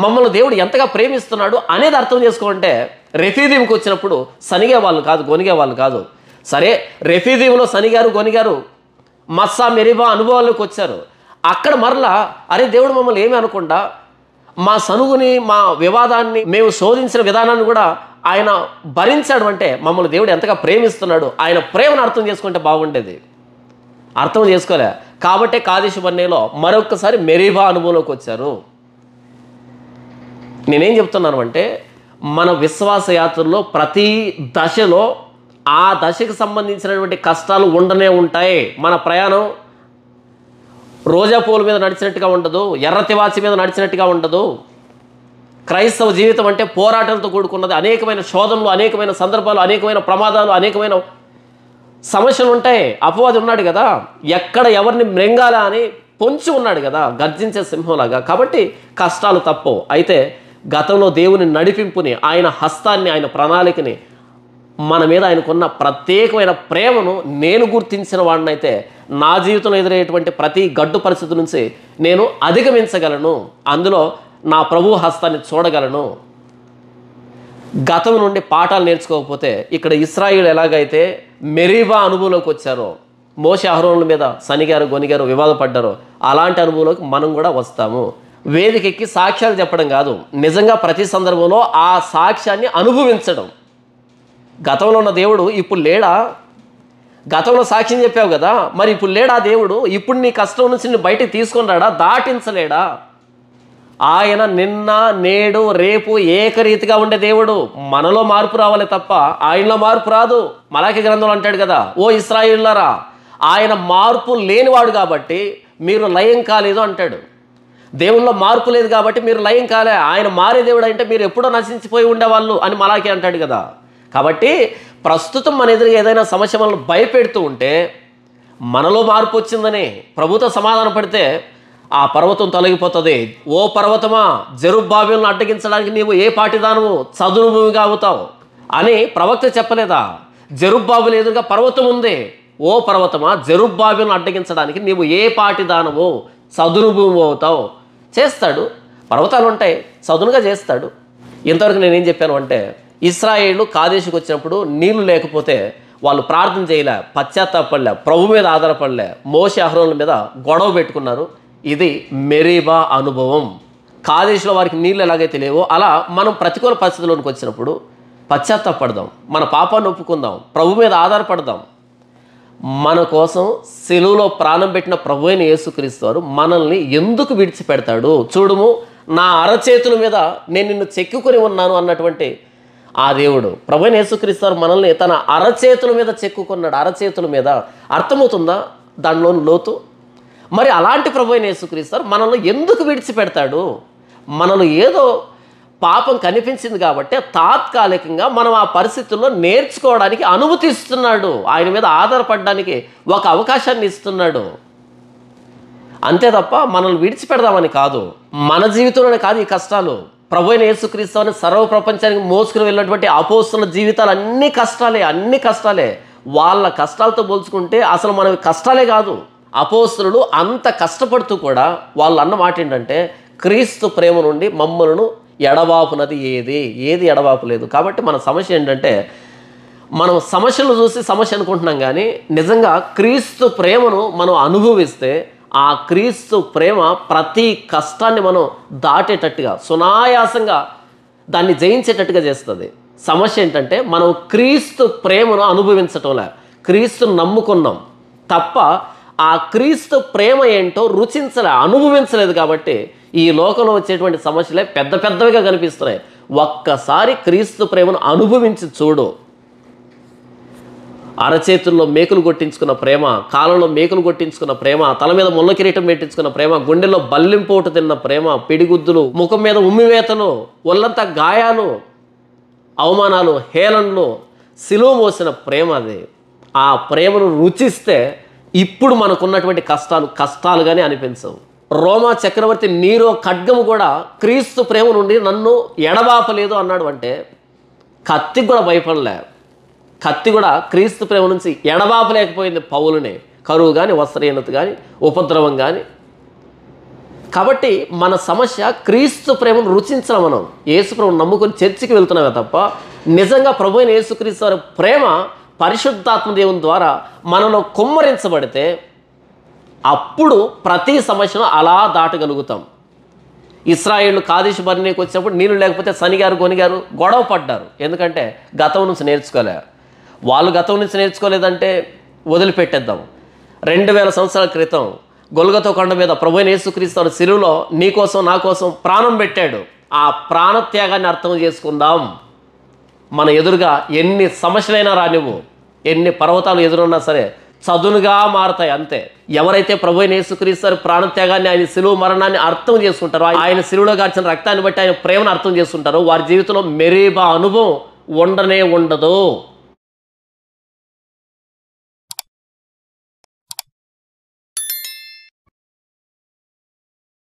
మమ్మల్ని దేవుడు ఎంతగా ప్రేమిస్తున్నాడు అనేది అర్థం చేసుకోమంటే రెఫీదీంకి వచ్చినప్పుడు సనిగే వాళ్ళు కాదు, గొనిగే వాళ్ళు కాదు. సరే, రెఫీదీంలో సనిగారు, గొనిగారు, మస్సా మెరీబా అనుభవాల్లోకి వచ్చారు. అక్కడ మరలా అరే దేవుడు మమ్మల్ని ఏమీ అనకుండా మా సనుగుని, మా వివాదాన్ని, మేము శోధించిన విధానాన్ని కూడా ఆయన భరించాడు అంటే మమ్మల్ని దేవుడు ఎంతగా ప్రేమిస్తున్నాడు, ఆయన ప్రేమను అర్థం చేసుకుంటే బాగుండేది. అర్థం చేసుకోలే కాబట్టే కాదేశు బర్నేలో మరొకసారి మెరీబా అనుభవంలోకి వచ్చారు. నేనేం చెప్తున్నాను అంటే మన విశ్వాస యాత్రలో ప్రతి దశలో ఆ దశకు సంబంధించినటువంటి కష్టాలు ఉండనే ఉంటాయి. మన ప్రయాణం రోజా పూల మీద నడిచినట్టుగా ఉండదు, ఎర్ర తివాచి మీద నడిచినట్టుగా ఉండదు. క్రైస్తవ జీవితం అంటే పోరాటంతో కూడుకున్నది. అనేకమైన శోధనలు, అనేకమైన సందర్భాలు, అనేకమైన ప్రమాదాలు, అనేకమైన సమస్యలు ఉంటాయి. అపవాది ఉన్నాడు కదా, ఎక్కడ ఎవరిని మృంగాలా అని పొంచి ఉన్నాడు కదా, గర్జించే సింహంలాగా. కాబట్టి కష్టాలు తప్పవు. అయితే గతంలో దేవుని నడిపింపుని, ఆయన హస్తాన్ని, ఆయన ప్రణాళికని, మన మీద ఆయనకున్న ప్రత్యేకమైన ప్రేమను నేను గుర్తించిన వాడినైతే నా జీవితంలో ఎదురయ్యేటువంటి ప్రతి గడ్డు పరిస్థితి నుంచి నేను అధిగమించగలను. అందులో నా ప్రభు హస్తాన్ని చూడగలను. గతం నుండి పాఠాలు నేర్చుకోకపోతే ఇక్కడ ఇశ్రాయేలు ఎలాగైతే మెరీబా అనుభవంలోకి వచ్చారో, మోషే అహరోనుల మీద సనిగారు, గొనిగారు, వివాదపడ్డారో, అలాంటి అనుభవంలోకి మనం కూడా వస్తాము. వేదికెక్కి సాక్ష్యాలు చెప్పడం కాదు, నిజంగా ప్రతి సందర్భంలో ఆ సాక్ష్యాన్ని అనుభవించడం. గతంలో ఉన్న దేవుడు ఇప్పుడు లేడా? గతంలో సాక్ష్యం చెప్పావు కదా, మరి ఇప్పుడు లేడా దేవుడు? ఇప్పుడు నీ కష్టం నుంచి నిన్ను బయటికి తీసుకొని రాడా? దాటించలేడా? ఆయన నిన్న, నేడు, రేపు ఏకరీతిగా ఉండే దేవుడు. మనలో మార్పు రావాలి తప్ప ఆయనలో మార్పు రాదు. మలాకి గ్రంథంలో అంటాడు కదా, ఓ ఇశ్రాయేలులారా, ఆయన మార్పు లేనివాడు కాబట్టి మీరు లయం కాలేదు అంటాడు. దేవుల్లో మార్పు లేదు కాబట్టి మీరు లయం కాలే. ఆయన మారే దేవుడు అంటే మీరు ఎప్పుడో నశించిపోయి ఉండేవాళ్ళు అని మలాకి అంటాడు కదా. కాబట్టి ప్రస్తుతం మన ఎదురు ఏదైనా సమస్య మనల్ని భయపెడుతూ ఉంటే మనలో మార్పు వచ్చిందని ప్రభుతో సమాధాన పడితే ఆ పర్వతం తొలగిపోతుంది. ఓ పర్వతమా, జెరుబ్బాబెలును అడ్డగించడానికి నీవు ఏ పాటిదానము చదును భూమిగా అవుతావు అని ప్రవక్త చెప్పలేదా? జెరుబ్బాబెలు ఎదురుగా పర్వతం ఉంది. ఓ పర్వతమా, జెరుబ్బాబెలును అడ్డగించడానికి నీవు ఏ పాటిదానము చదును భూమి అవుతావు. చేస్తాడు, పర్వతాలు ఉంటాయి, చదునుగా చేస్తాడు. ఇంతవరకు నేనేం చెప్పాను అంటే ఇశ్రాయేలు కాదేశుకు వచ్చినప్పుడు నీళ్లు లేకపోతే వాళ్ళు ప్రార్థన చేయలే, పశ్చాత్తాపడలే, ప్రభు మీద ఆధారపడలే, మోషే అహరోనుల మీద గొడవ పెట్టుకున్నారు. ఇది మెరీబా అనుభవం. కాదేశులో వారికి నీళ్ళు ఎలాగైతే లేవో అలా మనం ప్రతికూల పరిస్థితుల్లోకి వచ్చినప్పుడు పశ్చాత్తాపడదాం, మన పాపాన్ని ఒప్పుకుందాం, ప్రభు మీద ఆధారపడదాం. మన కోసం సిలువలో ప్రాణం పెట్టిన ప్రభు అయిన యేసుక్రీస్తు వారు మనల్ని ఎందుకు విడిచిపెడతాడు? చూడుము, నా అరచేతుల మీద నేను నిన్ను చెక్కుకొని ఉన్నాను అన్నటువంటి ఆ దేవుడు ప్రభువైన యేసుక్రీస్తు వారు మనల్ని తన అరచేతుల మీద చెక్కుకున్నాడు. అరచేతుల మీద అర్థమవుతుందా దానిలోని లోతు? మరి అలాంటి ప్రభువైన యేసుక్రీస్తు వారు మనల్ని ఎందుకు విడిచిపెడతాడు? మనలో ఏదో పాపం కనిపించింది కాబట్టి తాత్కాలికంగా మనం ఆ పరిస్థితుల్లో నేర్చుకోవడానికి అనుమతి ఇస్తున్నాడు. ఆయన మీద ఆధారపడడానికి ఒక అవకాశాన్ని ఇస్తున్నాడు. అంతే తప్ప మనల్ని విడిచిపెడదామని కాదు. మన జీవితంలోనే కాదు ఈ కష్టాలు. ప్రభువైన యేసుక్రీస్తు వారిని సర్వ ప్రపంచానికి మోసుకుని వెళ్ళినటువంటి అపోస్తలుల జీవితాలు అన్ని కష్టాలే. వాళ్ళ కష్టాలతో పోల్చుకుంటే అసలు మనవి కష్టాలే కాదు. అపోస్తలులు అంత కష్టపడుతూ కూడా వాళ్ళు అన్న మాట ఏంటంటే, క్రీస్తు ప్రేమ నుండి మమ్మలను ఎడబాపునది ఏది ఎడబాపు లేదు. కాబట్టి మన సమస్య ఏంటంటే, మనం సమస్యలు చూసి సమస్య అనుకుంటున్నాం, కానీ నిజంగా క్రీస్తు ప్రేమను మనం అనుభవిస్తే ఆ క్రీస్తు ప్రేమ ప్రతి కష్టాన్ని మనం దాటేటట్టుగా, సునాయాసంగా దాన్ని జయించేటట్టుగా చేస్తుంది. సమస్య ఏంటంటే, మనం క్రీస్తు ప్రేమను అనుభవించటంలే, క్రీస్తును నమ్ముకున్నాం తప్ప ఆ క్రీస్తు ప్రేమ ఏంటో అనుభవించలేదు. కాబట్టి ఈ లోకంలో వచ్చేటువంటి సమస్యలే పెద్దవిగా కనిపిస్తున్నాయి. ఒక్కసారి క్రీస్తు ప్రేమను అనుభవించి చూడు. అరచేతుల్లో మేకులు కొట్టించుకున్న ప్రేమ, కాలంలో మేకులు కొట్టించుకున్న ప్రేమ, తల మీద ముళ్ళ కిరీటం పెట్టించుకున్న ప్రేమ, గుండెల్లో బల్లింపోటు తిన్న ప్రేమ, పిడిగుద్దులు, ముఖం మీద ఉమ్మివేతలు, ఒళ్ళంతా గాయాలు, అవమానాలు, హేళనలు, సిలువ మోసిన ప్రేమ అది. ఆ ప్రేమను రుచిస్తే ఇప్పుడు మనకున్నటువంటి కష్టాలుగానే అనిపించవు. రోమా చక్రవర్తి నీరో ఖడ్గము కూడా క్రీస్తు ప్రేమ నుండి నన్ను ఎడబాపలేదు అన్నాడు. అంటే కత్తికి కూడా భయపడలే. కత్తి కూడా క్రీస్తు ప్రేమ నుంచి ఎడబాపలేకపోయింది పౌలుని. కరువు కానీ, వస్త్రహీనత కానీ, ఉపద్రవం కానీ. కాబట్టి మన సమస్య క్రీస్తు ప్రేమను రుచించడం. మనం యేసు ప్రేమను నమ్ముకొని చర్చికి వెళ్తున్నామే తప్ప నిజంగా ప్రభువైన యేసుక్రీస్తు వారి ప్రేమ పరిశుద్ధాత్మ దేవుని ద్వారా మనలో కుమ్మరించబడితే అప్పుడు ప్రతి సమస్యను అలా దాటగలుగుతాం. ఇశ్రాయేలు కాదేశు బర్నేకి వచ్చినప్పుడు నీళ్ళు లేకపోతే శనిగారు గొనిగారు గొడవ పడ్డారు. ఎందుకంటే గతం నుంచి నేర్చుకోలే. వాళ్ళు గతం నుంచి నేర్చుకోలేదంటే వదిలిపెట్టేద్దాం. 2000 సంవత్సరాల క్రితం గొల్గొతా కొండ మీద ప్రభువైన యేసుక్రీస్తు వారు సిలువలో నీ కోసం నా కోసం ప్రాణం పెట్టాడు. ఆ ప్రాణత్యాగాన్ని అర్థం చేసుకుందాం. మన ఎదురుగా ఎన్ని సమస్యలైనా రానివ్వు, ఎన్ని పర్వతాలు ఎదురున్నా సరే చదునుగా మారతాయి. అంతే. ఎవరైతే ప్రభువైన యేసుక్రీస్తు వారి ప్రాణత్యాగాన్ని, ఆయన సిలువ మరణాన్ని అర్థం చేసుకుంటారో, ఆయన సిలువలో గార్చిన రక్తాన్ని బట్టి ఆయన ప్రేమను అర్థం చేసుకుంటారో, వారి జీవితంలో మెరీబా అనుభవం ఉండనే ఉండదు.